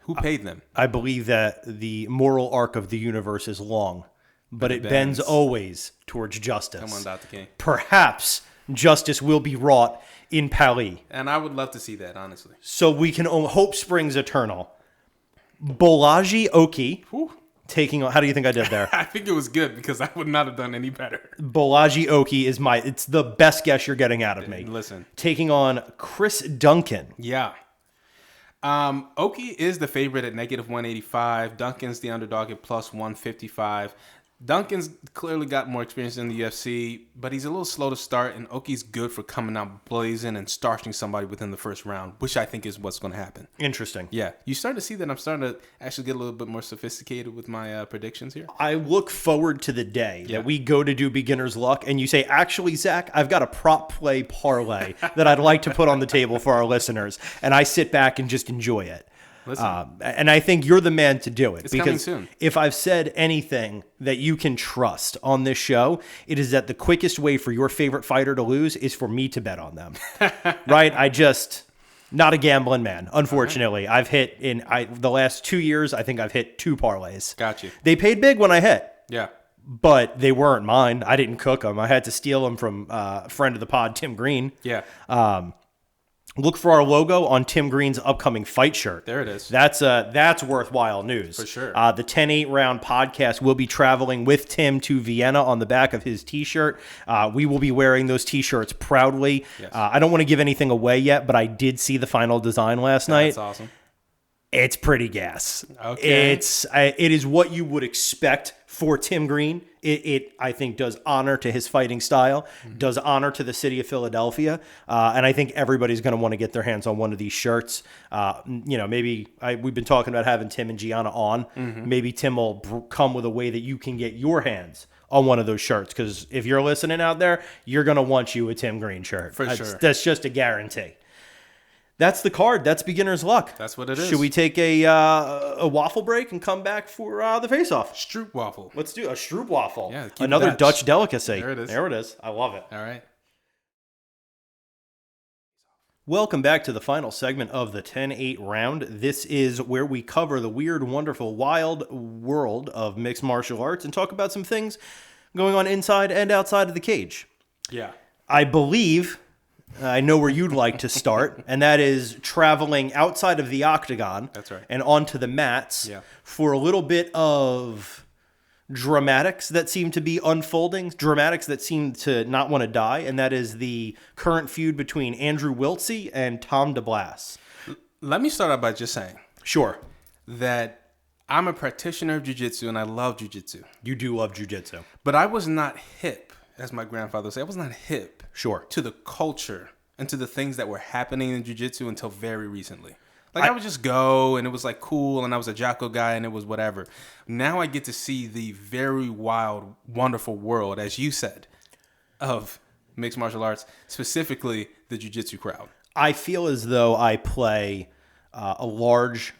"Who paid them?" I believe that the moral arc of the universe is long, but it bends always towards justice. Come on, Dr. King. Perhaps justice will be wrought in Paris. And I would love to see that, honestly. So we can hope springs eternal. Bolaji Oki taking on, how do you think I did there? I think it was good because I would not have done any better. Bolaji Oki is it's the best guess you're getting out of me. Listen. Taking on Chris Duncan. Yeah. Oki is the favorite at negative 185. Duncan's the underdog at plus 155. Duncan's clearly got more experience in the UFC, but he's a little slow to start, and Oki's good for coming out blazing and starching somebody within the first round, which I think is what's going to happen. Interesting. Yeah. You start to see that I'm starting to actually get a little bit more sophisticated with my predictions here. I look forward to the day that we go to do beginner's luck and you say, actually, Zach, I've got a prop play parlay that I'd like to put on the table for our listeners. And I sit back and just enjoy it. Listen. And I think you're the man to do it. It's coming because soon. if I've said anything that you can trust on this show, it is that the quickest way for your favorite fighter to lose is for me to bet on them. Right? Not a gambling man, unfortunately. Right. I've hit the last 2 years, I think I've hit 2 parlays. Got you. They paid big when I hit. Yeah. But they weren't mine. I didn't cook them. I had to steal them from a friend of the pod, Tim Green. Yeah. Look for our logo on Tim Green's upcoming fight shirt. There it is. That's worthwhile news. For sure. The 10-8 round podcast will be traveling with Tim to Vienna on the back of his T-shirt. We will be wearing those T-shirts proudly. Yes. I don't want to give anything away yet, but I did see the final design last night. That's awesome. It's pretty gas. Okay. It is what you would expect for Tim Green. It I think does honor to his fighting style, does honor to the city of Philadelphia, and I think everybody's going to want to get their hands on one of these shirts. Maybe we've been talking about having Tim and Gianna on. Maybe Tim will come with a way that you can get your hands on one of those shirts, because if you're listening out there, you're going to want you a Tim Green shirt. For sure. That's just a guarantee. That's the card. That's beginner's luck. That's what it is. Should we take a waffle break and come back for the face-off? Stroop waffle. Let's do a Stroop waffle. Yeah, keep another that. Dutch delicacy. There it is. There it is. I love it. All right. Welcome back to the final segment of the 10-8 round. This is where we cover the weird, wonderful, wild world of mixed martial arts and talk about some things going on inside and outside of the cage. Yeah. I believe I know where you'd like to start, and that is traveling outside of the octagon. That's right. And onto the mats for a little bit of dramatics that seem to be unfolding, dramatics that seem to not want to die, and that is the current feud between Andrew Wiltsey and Tom DeBlas. Let me start out by just saying Sure. that I'm a practitioner of jiu-jitsu, and I love jiu-jitsu. You do love jiu-jitsu. But I was not hip, as my grandfather would say. I was not hip Sure. to the culture and to the things that were happening in jiu-jitsu until very recently. Like, I would just go, and it was, like, cool, and I was a Jocko guy, and it was whatever. Now I get to see the very wild, wonderful world, as you said, of mixed martial arts, specifically the jiu-jitsu crowd. I feel as though I play a large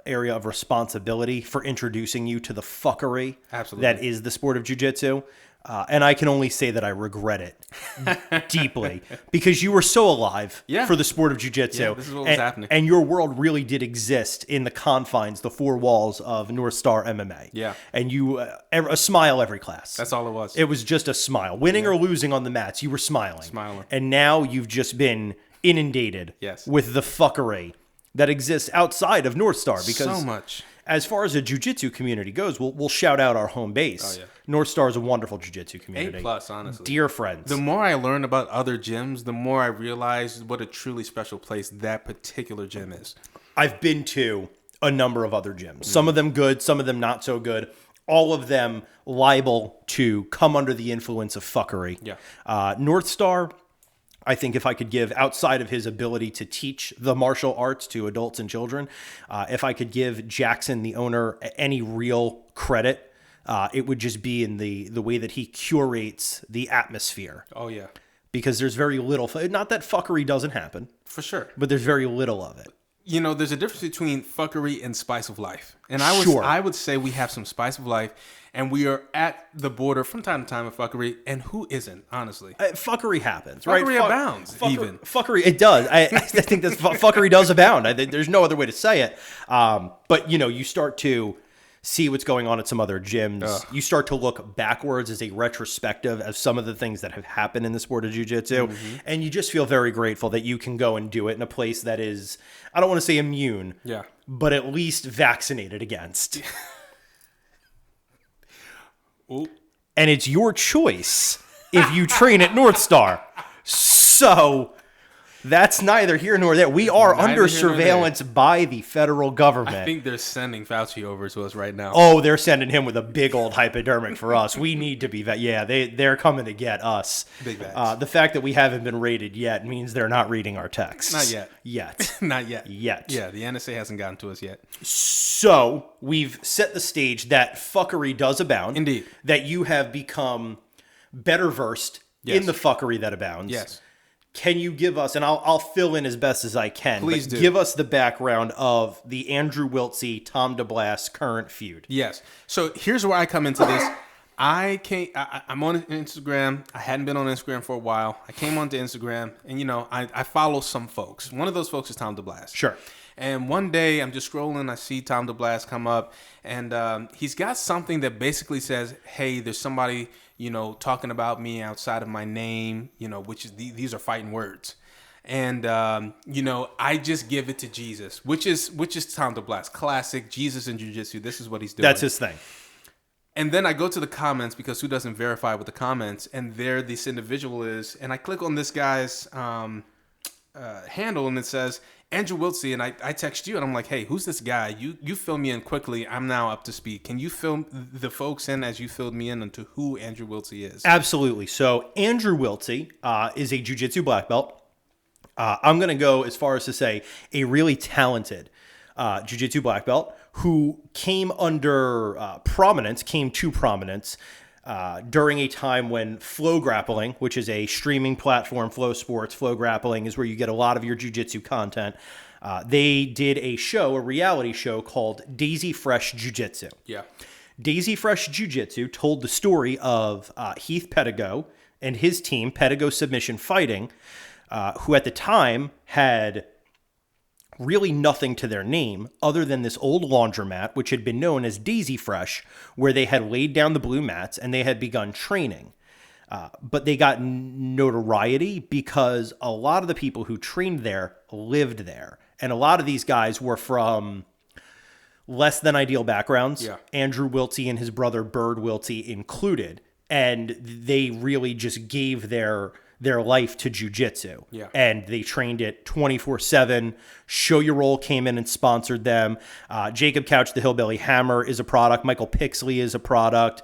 area of responsibility for introducing you to the fuckery that is the sport of jiu-jitsu. And I can only say that I regret it deeply, because you were so alive for the sport of jiu-jitsu. Yeah, this is what was happening. And your world really did exist in the confines, the 4 walls of North Star MMA. Yeah. And you, a smile every class. That's all it was. It was just a smile. Winning or losing on the mats, you were smiling. And now you've just been inundated with the fuckery that exists outside of North Star. Because so much. As far as the jiu-jitsu community goes, we'll shout out our home base. North Star is a wonderful jiu-jitsu community. A+, honestly. Dear friends. The more I learn about other gyms, the more I realize what a truly special place that particular gym is. I've been to a number of other gyms. Some of them good, some of them not so good. All of them liable to come under the influence of fuckery. North Star, I think if I could give, outside of his ability to teach the martial arts to adults and children, if I could give Jackson, the owner, any real credit, it would just be in the way that he curates the atmosphere. Oh, yeah. Because there's very little, not that fuckery doesn't happen. For sure. But there's very little of it. You know, there's a difference between fuckery and spice of life. And I would say we have some spice of life, and we are at the border from time to time of fuckery, and who isn't, honestly? Fuckery happens, right? Fuckery abounds, even. Fuckery, it does. I think that fuckery does abound. There's no other way to say it. But, you start to see what's going on at some other gyms. You start to look backwards as a retrospective of some of the things that have happened in the sport of jiu-jitsu. And you just feel very grateful that you can go and do it in a place that is, I don't want to say immune, but at least vaccinated against. And it's your choice if you train at North Star. So that's neither here nor there. We are under surveillance by the federal government. I think they're sending Fauci over to us right now. Oh, they're sending him with a big old hypodermic for us. We need to be they're coming to get us. Big vax. The fact that we haven't been raided yet means they're not reading our texts. Not yet. Yet. Not yet. Yet. Yeah, the NSA hasn't gotten to us yet. So we've set the stage that fuckery does abound. Indeed. That you have become better versed in the fuckery that abounds. Yes. can you give us, and I'll fill in as best as I can, Please but do. give us the background of the Andrew Wiltsey, Tom DeBlass current feud. Yes. So here's where I come into this. I'm on Instagram. I hadn't been on Instagram for a while. I came onto Instagram, and I follow some folks. One of those folks is Tom DeBlass. Sure. And one day I'm just scrolling. I see Tom DeBlass come up, and he's got something that basically says, "Hey, there's somebody talking about me outside of my name. Which is these are fighting words." And I just give it to Jesus, which is Tom DeBlass, classic Jesus in jiu-jitsu. This is what he's doing. That's his thing. And then I go to the comments, because who doesn't verify with the comments? And there this individual is, and I click on this guy's handle, and it says Andrew Wiltsey, and I text you, and I'm like, hey, who's this guy? You fill me in quickly. I'm now up to speed. Can you fill the folks in as you filled me in into who Andrew Wiltsey is? Absolutely. So Andrew Wiltsey is a jiu-jitsu black belt. I'm going to go as far as to say a really talented jiu-jitsu black belt who came to prominence during a time when Flow Grappling, which is a streaming platform, Flow Sports, Flow Grappling is where you get a lot of your jiu-jitsu content. They did a reality show called Daisy Fresh Jiu-Jitsu. Yeah. Daisy Fresh Jiu-Jitsu told the story of Heath Pedigo and his team, Pedigo Submission Fighting, who at the time had really nothing to their name other than this old laundromat, which had been known as Daisy Fresh, where they had laid down the blue mats and they had begun training. But they got notoriety because a lot of the people who trained there lived there. And a lot of these guys were from less than ideal backgrounds. Yeah. Andrew Wiltsey and his brother Bird Wiltsey included. And they really just gave their life to jiu-jitsu. Yeah. And they trained it 24/7. Show Your Roll came in and sponsored them. Jacob Couch, the Hillbilly Hammer, is a product. Michael Pixley is a product.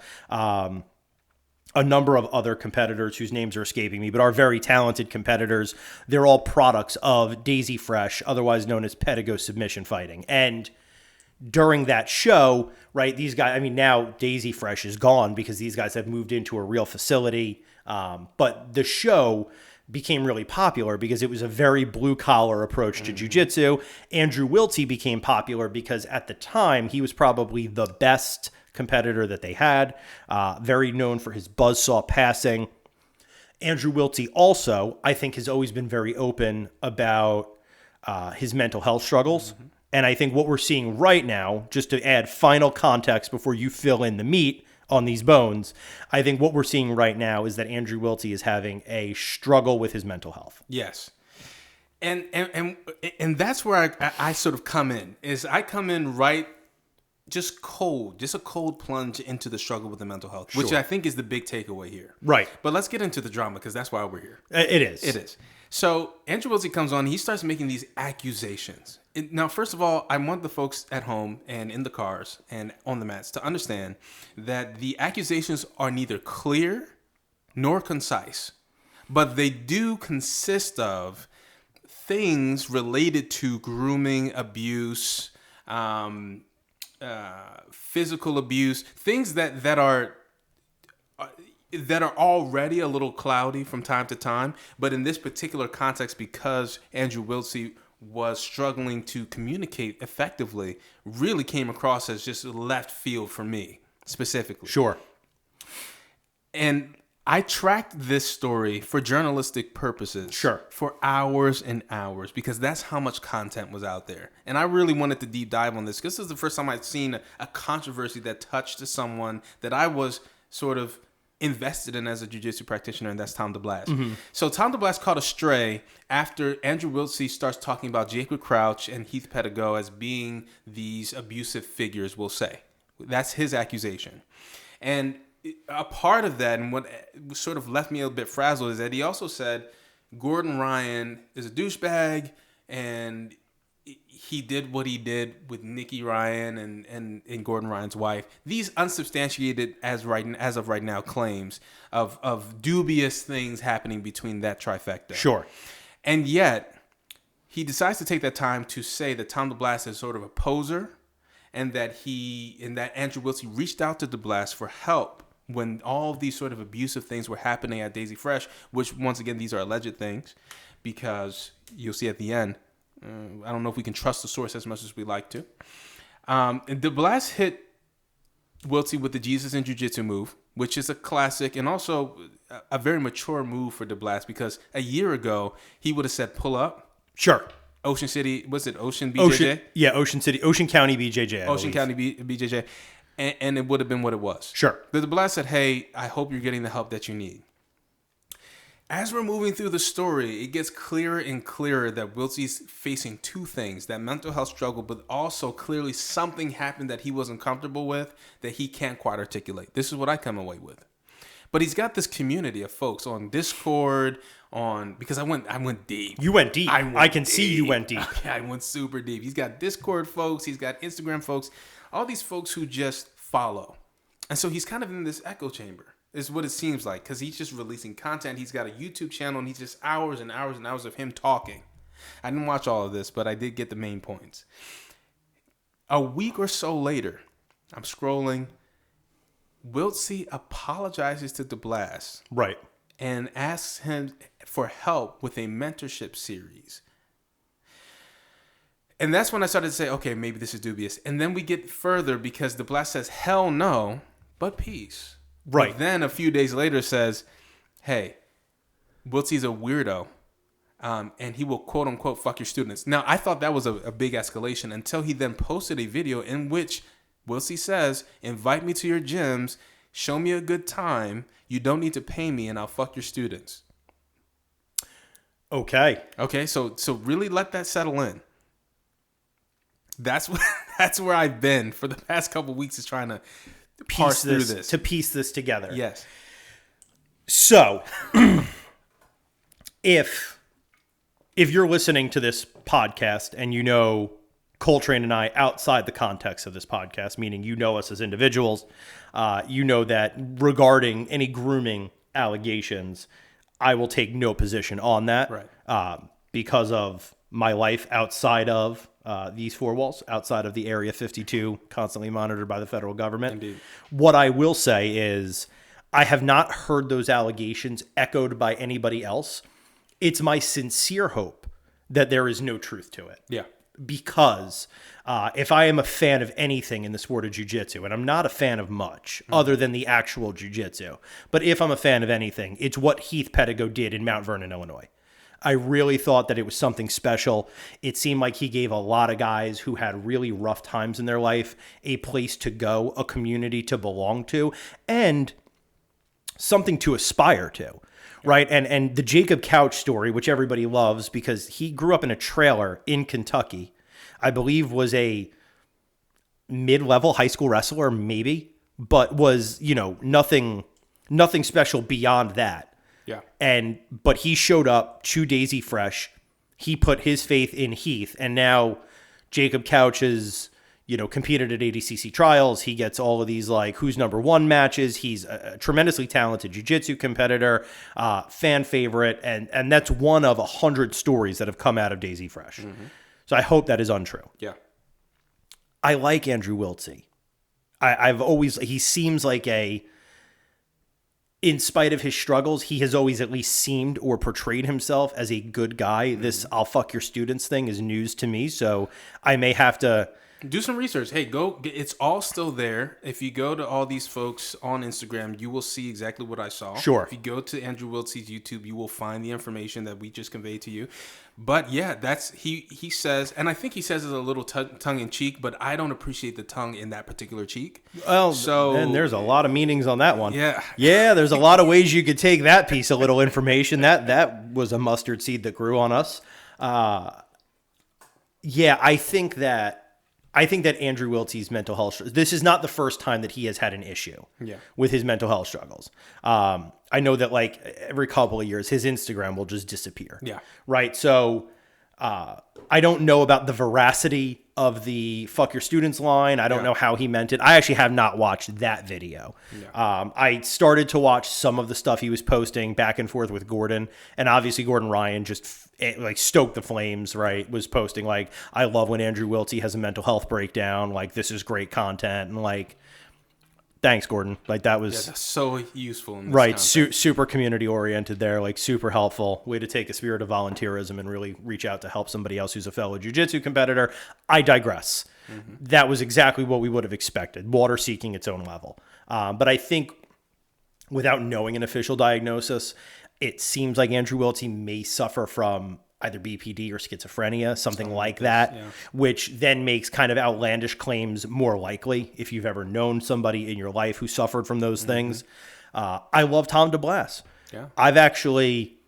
A number of other competitors whose names are escaping me, but are very talented competitors. They're all products of Daisy Fresh, otherwise known as Pedigo Submission Fighting. And during that show, right, these guys, now Daisy Fresh is gone because these guys have moved into a real facility. But the show became really popular because it was a very blue-collar approach to jiu-jitsu. Andrew Wiltsey became popular because at the time, he was probably the best competitor that they had, very known for his buzzsaw passing. Andrew Wiltsey also, I think, has always been very open about his mental health struggles. Mm-hmm. And I think what we're seeing right now, just to add final context before you fill in the meat on these bones, I think what we're seeing right now is that Andrew Wiltsey is having a struggle with his mental health. Yes. And that's where I sort of come in, is I come in right just a cold plunge into the struggle with the mental health, which I think is the big takeaway here. Right. But let's get into the drama, because that's why we're here. It is. It is. So Andrew Wiltsey comes on, he starts making these accusations. Now, first of all, I want the folks at home and in the cars and on the mats to understand that the accusations are neither clear nor concise, but they do consist of things related to grooming, abuse, physical abuse, things that are already a little cloudy from time to time, but in this particular context, because Andrew Wiltsey was struggling to communicate effectively, really came across as just left field for me specifically. Sure. And I tracked this story for journalistic purposes. Sure. For hours and hours, because that's how much content was out there. And I really wanted to deep dive on this, because this is the first time I'd seen a controversy that touched someone that I was sort of invested in as a jiu-jitsu practitioner, and that's Tom DeBlass. Mm-hmm. So Tom DeBlass caught a stray after Andrew Wiltsey starts talking about Jacob Crouch and Heath Pedigo as being these abusive figures, we'll say. That's his accusation. And a part of that, and what sort of left me a bit frazzled, is that he also said Gordon Ryan is a douchebag, and he did what he did with Nikki Ryan and Gordon Ryan's wife. These unsubstantiated as of right now claims of dubious things happening between that trifecta. Sure. And yet he decides to take that time to say that Tom DeBlass is sort of a poser, and that Andrew Wiltsey reached out to DeBlass for help when all these sort of abusive things were happening at Daisy Fresh, which once again, these are alleged things, because you'll see at the end, I don't know if we can trust the source as much as we like to. And DeBlas hit Wiltse with the Jesus in Jiu-Jitsu move, which is a classic and also a very mature move for DeBlas, because a year ago, he would have said pull up. Sure. Ocean City, was it Ocean BJJ? Ocean City, Ocean County BJJ. Ocean County BJJ. And it would have been what it was. Sure. The DeBlas said, hey, I hope you're getting the help that you need. As we're moving through the story, it gets clearer and clearer that Wiltse's facing two things, that mental health struggle, but also clearly something happened that he wasn't comfortable with that he can't quite articulate. This is what I come away with. But he's got this community of folks on Discord, because I went deep. You went deep. I can see you went deep. Okay, I went super deep. He's got Discord folks. He's got Instagram folks. All these folks who just follow. And so he's kind of in this echo chamber, is what it seems like, because he's just releasing content. He's got a YouTube channel, and he's just hours and hours and hours of him talking. I didn't watch all of this, but I did get the main points. A week or so later, I'm scrolling. Wiltse apologizes to DeBlas. Right. And asks him for help with a mentorship series. And that's when I started to say, okay, maybe this is dubious. And then we get further because DeBlas says, hell no, but peace. Right. But then a few days later says, hey, Wiltse's a weirdo. And he will quote unquote fuck your students. Now, I thought that was a big escalation until he then posted a video in which Wiltse says, invite me to your gyms, show me a good time. You don't need to pay me, and I'll fuck your students. Okay. Okay, so really let that settle in. That's where I've been for the past couple of weeks, is trying to parse through this. To piece this together. Yes. So, if you're listening to this podcast and you know Coltrane and I outside the context of this podcast, meaning you know us as individuals, you know that regarding any grooming allegations, I will take no position on that, right. Because of my life outside of these four walls, outside of the Area 52, constantly monitored by the federal government. Indeed. What I will say is I have not heard those allegations echoed by anybody else. It's my sincere hope that there is no truth to it. Yeah. Because if I am a fan of anything in the sport of jiu-jitsu, and I'm not a fan of much other than the actual jiu-jitsu, but if I'm a fan of anything, it's what Heath Pedigo did in Mount Vernon, Illinois. I really thought that it was something special. It seemed like he gave a lot of guys who had really rough times in their life a place to go, a community to belong to, and something to aspire to. Right. And the Jacob Couch story, which everybody loves because he grew up in a trailer in Kentucky, I believe was a mid-level high school wrestler, maybe, but was, nothing special beyond that. Yeah. But he showed up to Daisy Fresh. He put his faith in Heath, and now Jacob Couch is, competed at ADCC trials. He gets all of these who's number one matches. He's a tremendously talented jiu-jitsu competitor, fan favorite, and that's one of 100 stories that have come out of Daisy Fresh. Mm-hmm. So I hope that is untrue. Yeah. I like Andrew Wiltse. He seems like in spite of his struggles, he has always at least seemed or portrayed himself as a good guy. Mm-hmm. This I'll fuck your students thing is news to me, so I may have to do some research. Hey, it's all still there. If you go to all these folks on Instagram, you will see exactly what I saw. Sure. If you go to Andrew Wiltse's YouTube, you will find the information that we just conveyed to you. But yeah, that's he says, and I think he says it a little tongue in cheek, but I don't appreciate the tongue in that particular cheek. Well, and there's a lot of meanings on that one. Yeah. Yeah, there's a lot of ways you could take that piece of little information. That was a mustard seed that grew on us. Yeah, I think that Andrew Wiltse's mental health, this is not the first time that he has had an issue with his mental health struggles. I know that every couple of years, his Instagram will just disappear. Yeah. Right. So I don't know about the veracity of the fuck your students line. I don't know how he meant it. I actually have not watched that video. Yeah. I started to watch some of the stuff he was posting back and forth with Gordon, and obviously Gordon Ryan just stoked the flames, right? Was posting I love when Andrew Wiltse has a mental health breakdown. This is great content. And Thanks, Gordon. Like that was that's so useful in this right. context. Super community oriented there, like super helpful. Way to take a spirit of volunteerism and really reach out to help somebody else who's a fellow jiu-jitsu competitor. I digress. That was exactly what we would have expected. Water seeking its own level. But I think without knowing an official diagnosis, it seems like Andrew Wiltse may suffer from either BPD or schizophrenia, something like that, which then makes kind of outlandish claims more likely if you've ever known somebody in your life who suffered from those things. I love Tom DeBlass. Yeah. I've actually...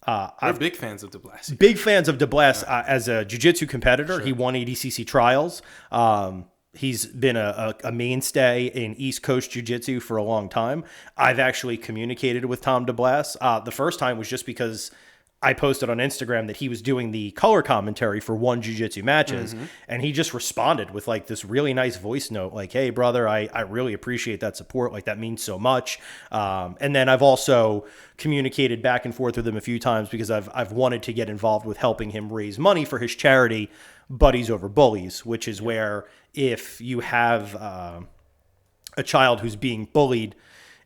We're big fans of DeBlass. Big fans of DeBlass as a jiu-jitsu competitor. Sure. He won ADCC trials. He's been a mainstay in East Coast jiu-jitsu for a long time. I've actually communicated with Tom DeBlass. The first time was just because I posted on Instagram that he was doing the color commentary for one jiu-jitsu matches, and he just responded with like this really nice voice note, like, "Hey, brother, I really appreciate that support. Like, that means so much." And then I've also communicated back and forth with him a few times because I've wanted to get involved with helping him raise money for his charity, Buddies Over Bullies, which is where if you have a child who's being bullied,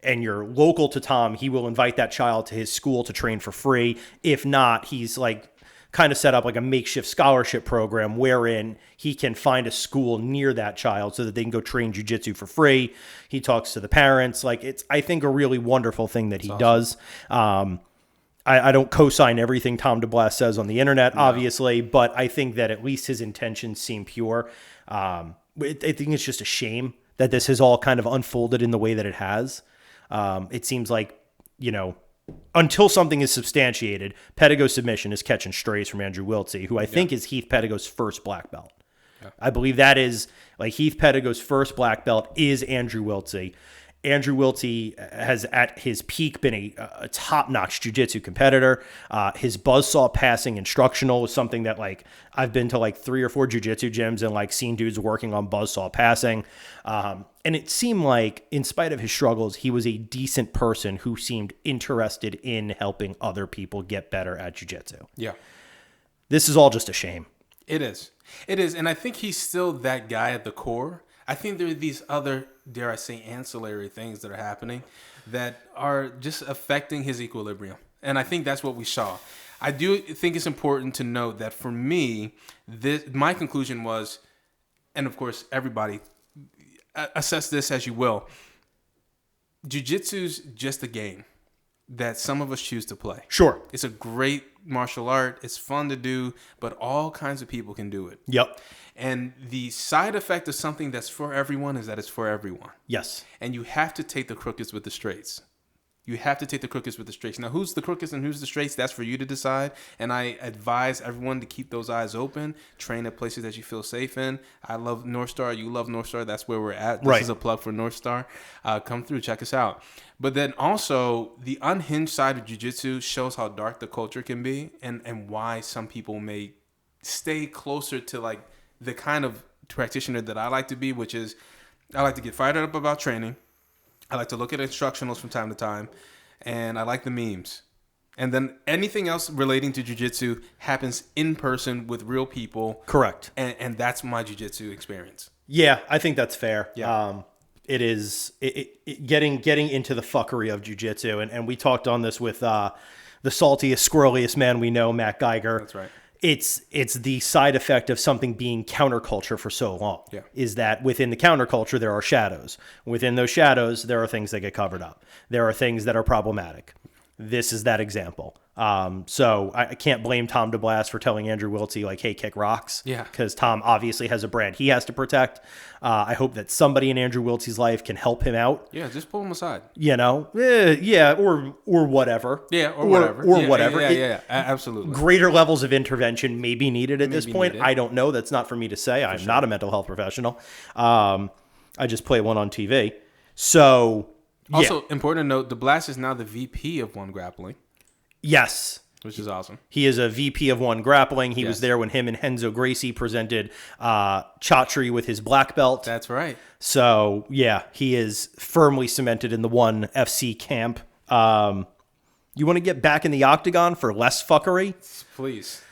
and you're local to Tom, he will invite that child to his school to train for free. If not, he's like kind of set up like a makeshift scholarship program wherein he can find a school near that child so that they can go train jiu-jitsu for free. He talks to the parents. Like, it's, I think, a really wonderful thing that he does. I don't co-sign everything Tom DeBlass says on the internet, obviously, but I think that at least his intentions seem pure. I think it's just a shame that this has all kind of unfolded in the way that it has. It seems like, you know, until something is substantiated, Pedigo's submission is catching strays from Andrew Wiltse, who I think is Heath Pedigo's first black belt. Yeah. I believe that is like Heath Pedigo's first black belt is Andrew Wiltse. Andrew Wiltse has at his peak been a top-notch jiu-jitsu competitor. His buzzsaw passing instructional is something that, like, I've been to like 3 or 4 jiu-jitsu gyms and like seen dudes working on buzzsaw passing. And it seemed like in spite of his struggles, he was a decent person who seemed interested in helping other people get better at jiu-jitsu. Yeah. This is all just a shame. It is. It is. And I think he's still that guy at the core. I think there are these other, dare I say, ancillary things that are happening that are just affecting his equilibrium. And I think that's what we saw. I do think it's important to note that for me, my conclusion was, and of course, everybody, assess this as you will, jiu-jitsu's just a game that some of us choose to play. Sure. It's a great martial art. It's fun to do, but all kinds of people can do it. Yep. And the side effect of something that's for everyone is that it's for everyone. Yes. And you have to take the crookeds with the straights. You have to take the crookeds with the straights. Now, who's the crookeds and who's the straights? That's for you to decide. And I advise everyone to keep those eyes open. Train at places that you feel safe in. I love North Star. You love North Star. That's where we're at. This is a plug for North Star. Come through. Check us out. But then also, the unhinged side of jiu-jitsu shows how dark the culture can be and why some people may stay closer to like the kind of practitioner that I like to be, which is I like to get fired up about training. I like to look at instructionals from time to time, and I like the memes. And then anything else relating to jiu-jitsu happens in person with real people. Correct. And that's my jiu-jitsu experience. Yeah, I think that's fair. Yeah. It is getting into the fuckery of jiu-jitsu, and we talked on this with the saltiest, squirreliest man we know, Matt Geiger. That's right. It's the side effect of something being counterculture for so long. Yeah. Is that within the counterculture there are shadows. Within those shadows there are things that get covered up. There are things that are problematic. This is that example. So I can't blame Tom DeBlass for telling Andrew Wiltse, like, hey, kick rocks. Yeah. Because Tom obviously has a brand he has to protect. I hope that somebody in Andrew Wiltse's life can help him out. Yeah, just pull him aside. You know? Yeah, or whatever. Yeah, or whatever. Or whatever. Yeah, absolutely. Greater levels of intervention may be needed at this point. I don't know. That's not for me to say. I'm not a mental health professional. I just play one on TV. So... Also, important to note, DeBlass is now the VP of One Grappling. Yes. Which is awesome. He is a VP of One Grappling. He was there when him and Renzo Gracie presented Chatri with his black belt. That's right. So, yeah, he is firmly cemented in the One FC camp. You want to get back in the octagon for less fuckery? Please.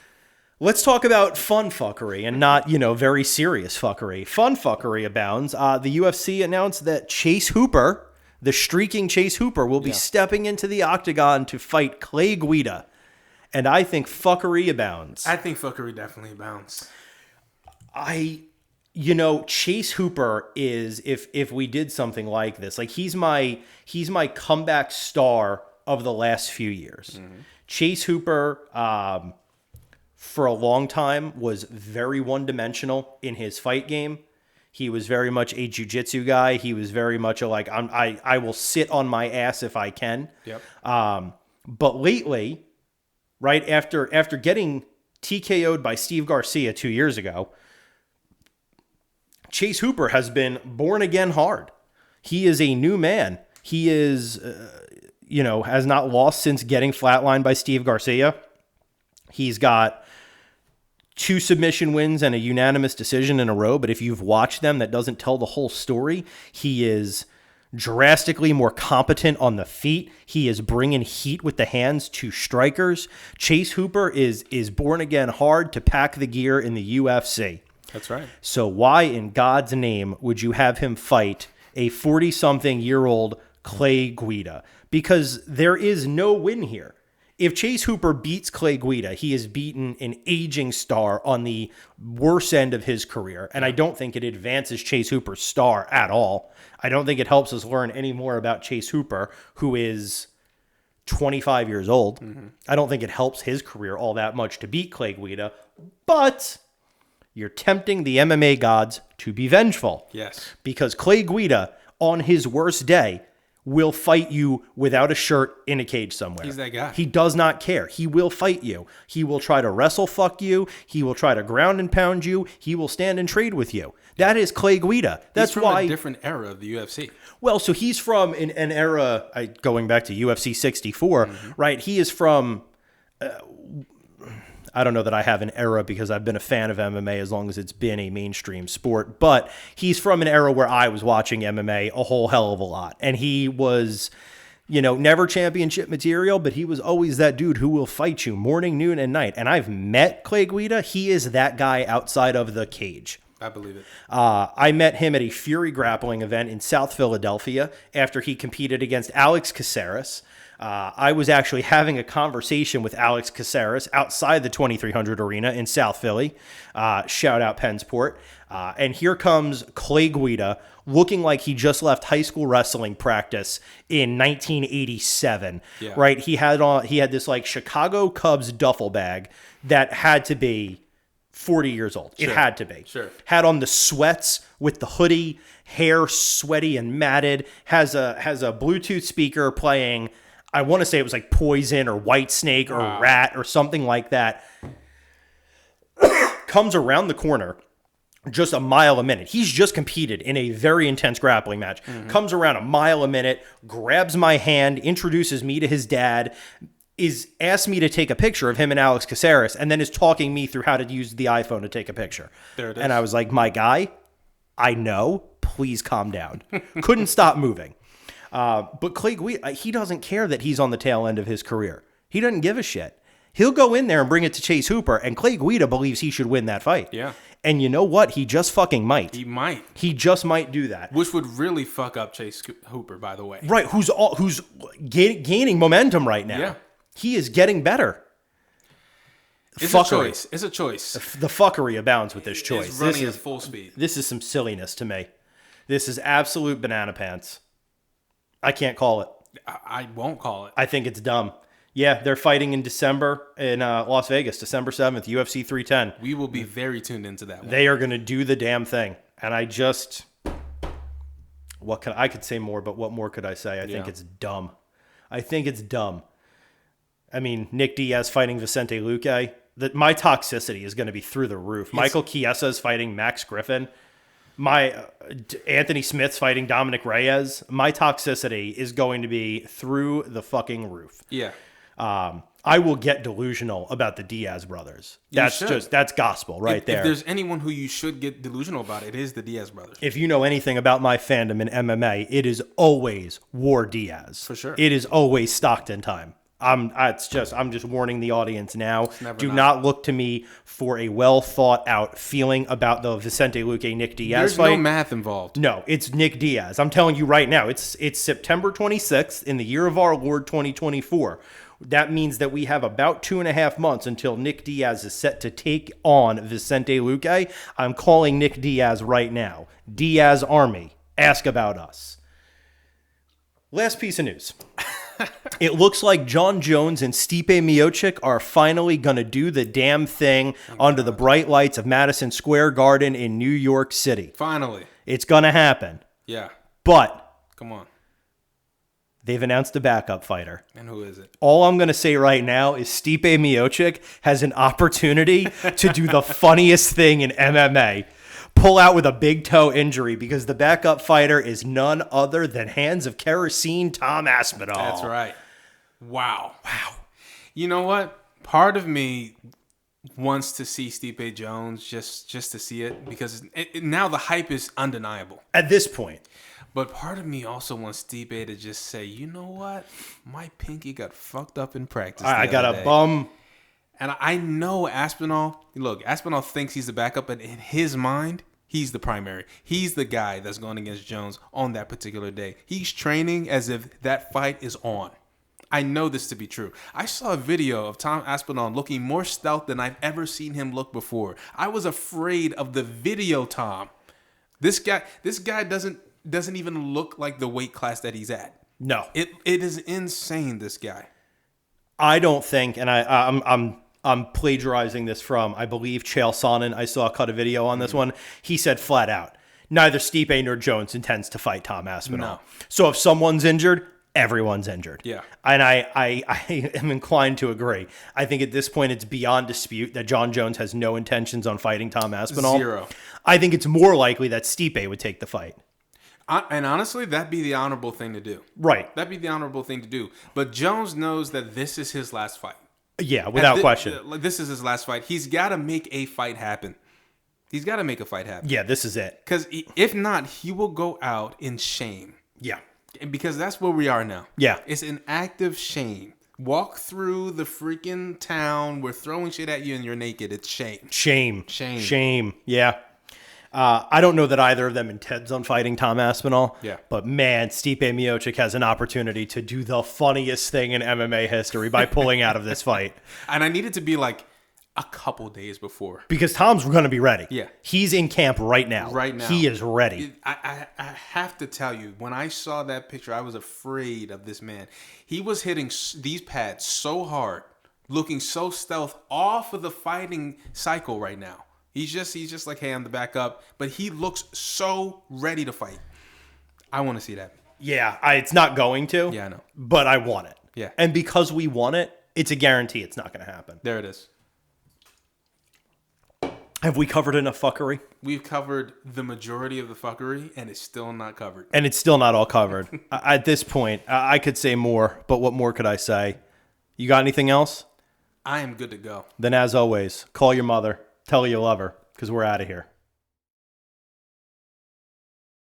Let's talk about fun fuckery and not, very serious fuckery. Fun fuckery abounds. The UFC announced that Chase Hooper, the streaking Chase Hooper, will be stepping into the octagon to fight Clay Guida. And I think fuckery abounds. I think fuckery definitely abounds. Chase Hooper is, if we did something like this, like he's my comeback star of the last few years. Mm-hmm. Chase Hooper, for a long time, was very one-dimensional in his fight game. He was very much a jiu-jitsu guy. He was very much I will sit on my ass if I can. Yep. But lately, right after getting TKO'd by Steve Garcia 2 years ago, Chase Hooper has been born again hard. He is a new man. He is, has not lost since getting flatlined by Steve Garcia. He's got 2 submission wins and a unanimous decision in a row. But if you've watched them, that doesn't tell the whole story. He is drastically more competent on the feet. He is bringing heat with the hands to strikers. Chase Hooper is born again hard to pack the gear in the UFC. That's right. So why in God's name would you have him fight a 40-something-year-old Clay Guida? Because there is no win here. If Chase Hooper beats Clay Guida, he has beaten an aging star on the worst end of his career. And I don't think it advances Chase Hooper's star at all. I don't think it helps us learn any more about Chase Hooper, who is 25 years old. Mm-hmm. I don't think it helps his career all that much to beat Clay Guida. But you're tempting the MMA gods to be vengeful. Yes. Because Clay Guida, on his worst day, will fight you without a shirt in a cage somewhere. He's that guy. He does not care. He will fight you. He will try to wrestle fuck you. He will try to ground and pound you. He will stand and trade with you. That is Clay Guida. That's he's from a different era of the UFC. Well, so he's from an era, going back to UFC 64, right? He is from... I don't know that I have an era because I've been a fan of MMA as long as it's been a mainstream sport, but he's from an era where I was watching MMA a whole hell of a lot. And he was, never championship material, but he was always that dude who will fight you morning, noon, and night. And I've met Clay Guida. He is that guy outside of the cage. I believe it. I met him at a Fury grappling event in South Philadelphia after he competed against Alex Caceres. I was actually having a conversation with Alex Caceres outside the 2300 arena in South Philly. Shout out Pennsport. And here comes Clay Guida looking like he just left high school wrestling practice in 1987. Yeah. Right? He had this like Chicago Cubs duffel bag that had to be 40 years old. Sure. It had to be. Sure. Had on the sweats with the hoodie, hair sweaty and matted, has a Bluetooth speaker playing, I want to say it was like Poison or White Snake or Rat or something like that. Comes around the corner just a mile a minute. He's just competed in a very intense grappling match. Mm-hmm. Comes around a mile a minute, grabs my hand, introduces me to his dad, asked me to take a picture of him and Alex Caceres, and then is talking me through how to use the iPhone to take a picture. There it is. And I was like, my guy, I know. Please calm down. Couldn't stop moving. But Clay Guida, he doesn't care that he's on the tail end of his career. He doesn't give a shit. He'll go in there and bring it to Chase Hooper, and Clay Guida believes he should win that fight. Yeah. And you know what? He just fucking might. He might. He just might do that. Which would really fuck up Chase Hooper, by the way. Right. Who's gaining momentum right now. Yeah. He is getting better. It's a choice. It's a choice. The fuckery abounds with this choice. It's running at full speed. This is some silliness to me. This is absolute banana pants. I can't call it. I won't call it. I think it's dumb. Yeah, they're fighting in December in Las Vegas, December 7th, UFC 310. We will be very tuned into that one. They are going to do the damn thing. And I just... I could say more, but what more could I say? I think it's dumb. I think it's dumb. I mean, Nick Diaz fighting Vicente Luque. My toxicity is going to be through the roof. Michael Chiesa is fighting Max Griffin. My Anthony Smith's fighting Dominic Reyes. My toxicity is going to be through the fucking roof. Yeah. I will get delusional about the Diaz brothers. That's gospel right there. If there's anyone who you should get delusional about, it is the Diaz brothers. If you know anything about my fandom in MMA, it is always War Diaz. For sure. It is always Stockton time. I'm just warning the audience now. Do not. not look to me for a well thought out feeling about the Vicente Luque Nick Diaz There's fight. no math involved. No, it's Nick Diaz. I'm telling you right now. It's September 26th in the year of our Lord 2024. That means that we have about 2.5 months until Nick Diaz is set to take on Vicente Luque. I'm calling Nick Diaz right now. Diaz Army, ask about us. Last piece of news. It looks like Jon Jones and Stipe Miocic are finally going to do the damn thing under the bright lights of Madison Square Garden in New York City. Finally. It's going to happen. Yeah. But Come on. they've announced a backup fighter. And who is it? All I'm going to say right now is Stipe Miocic has an opportunity to do the funniest thing in MMA. Pull out with a big toe injury because the backup fighter is none other than Hands of Kerosene Tom Aspinall. That's right. Wow. You know what? Part of me wants to see Stipe Jones just to see it because now the hype is undeniable. At this point. But part of me also wants Stipe to just say, you know what? My pinky got fucked up in practice. I got a bum. And I know Aspinall. Look, Aspinall thinks he's the backup, but in his mind, he's the primary. He's the guy that's going against Jones on that particular day. He's training as if that fight is on. I know this to be true. I saw a video of Tom Aspinall looking more stealth than I've ever seen him look before. I was afraid of the video, Tom. This guy doesn't even look like the weight class that he's at. No. It is insane, this guy. I don't think, and I'm plagiarizing this from, I believe, Chael Sonnen. I saw cut a video on this one. He said flat out, neither Stipe nor Jones intends to fight Tom Aspinall. No. So if someone's injured, everyone's injured. Yeah. And I am inclined to agree. I think at this point it's beyond dispute that Jon Jones has no intentions on fighting Tom Aspinall. Zero. I think it's more likely that Stipe would take the fight. And honestly, that'd be the honorable thing to do. Right. That'd be the honorable thing to do. But Jones knows that this is his last fight. Yeah, without question. This is his last fight. He's got to make a fight happen. He's got to make a fight happen. Yeah, this is it. Because if not, he will go out in shame. Yeah. Because that's where we are now. Yeah. It's an active shame. Walk through the freaking town. We're throwing shit at you and you're naked. It's shame. Shame. Yeah. I don't know that either of them intends on fighting Tom Aspinall. Yeah. But man, Stipe Miocic has an opportunity to do the funniest thing in MMA history by pulling out of this fight. And I need it to be like a couple days before. Because Tom's going to be ready. Yeah. He's in camp right now. He is ready. I have to tell you, when I saw that picture, I was afraid of this man. He was hitting these pads so hard, looking so stealth off of the fighting cycle right now. He's just like, hey, I'm the backup. But he looks so ready to fight. I want to see that. Yeah, it's not going to. Yeah, I know. But I want it. Yeah. And because we want it, it's a guarantee it's not going to happen. There it is. Have we covered enough fuckery? We've covered the majority of the fuckery, and it's still not covered. And it's still not all covered. At this point, I could say more, but what more could I say? You got anything else? I am good to go. Then as always, call your mother, tell her you love her, because we're out of here.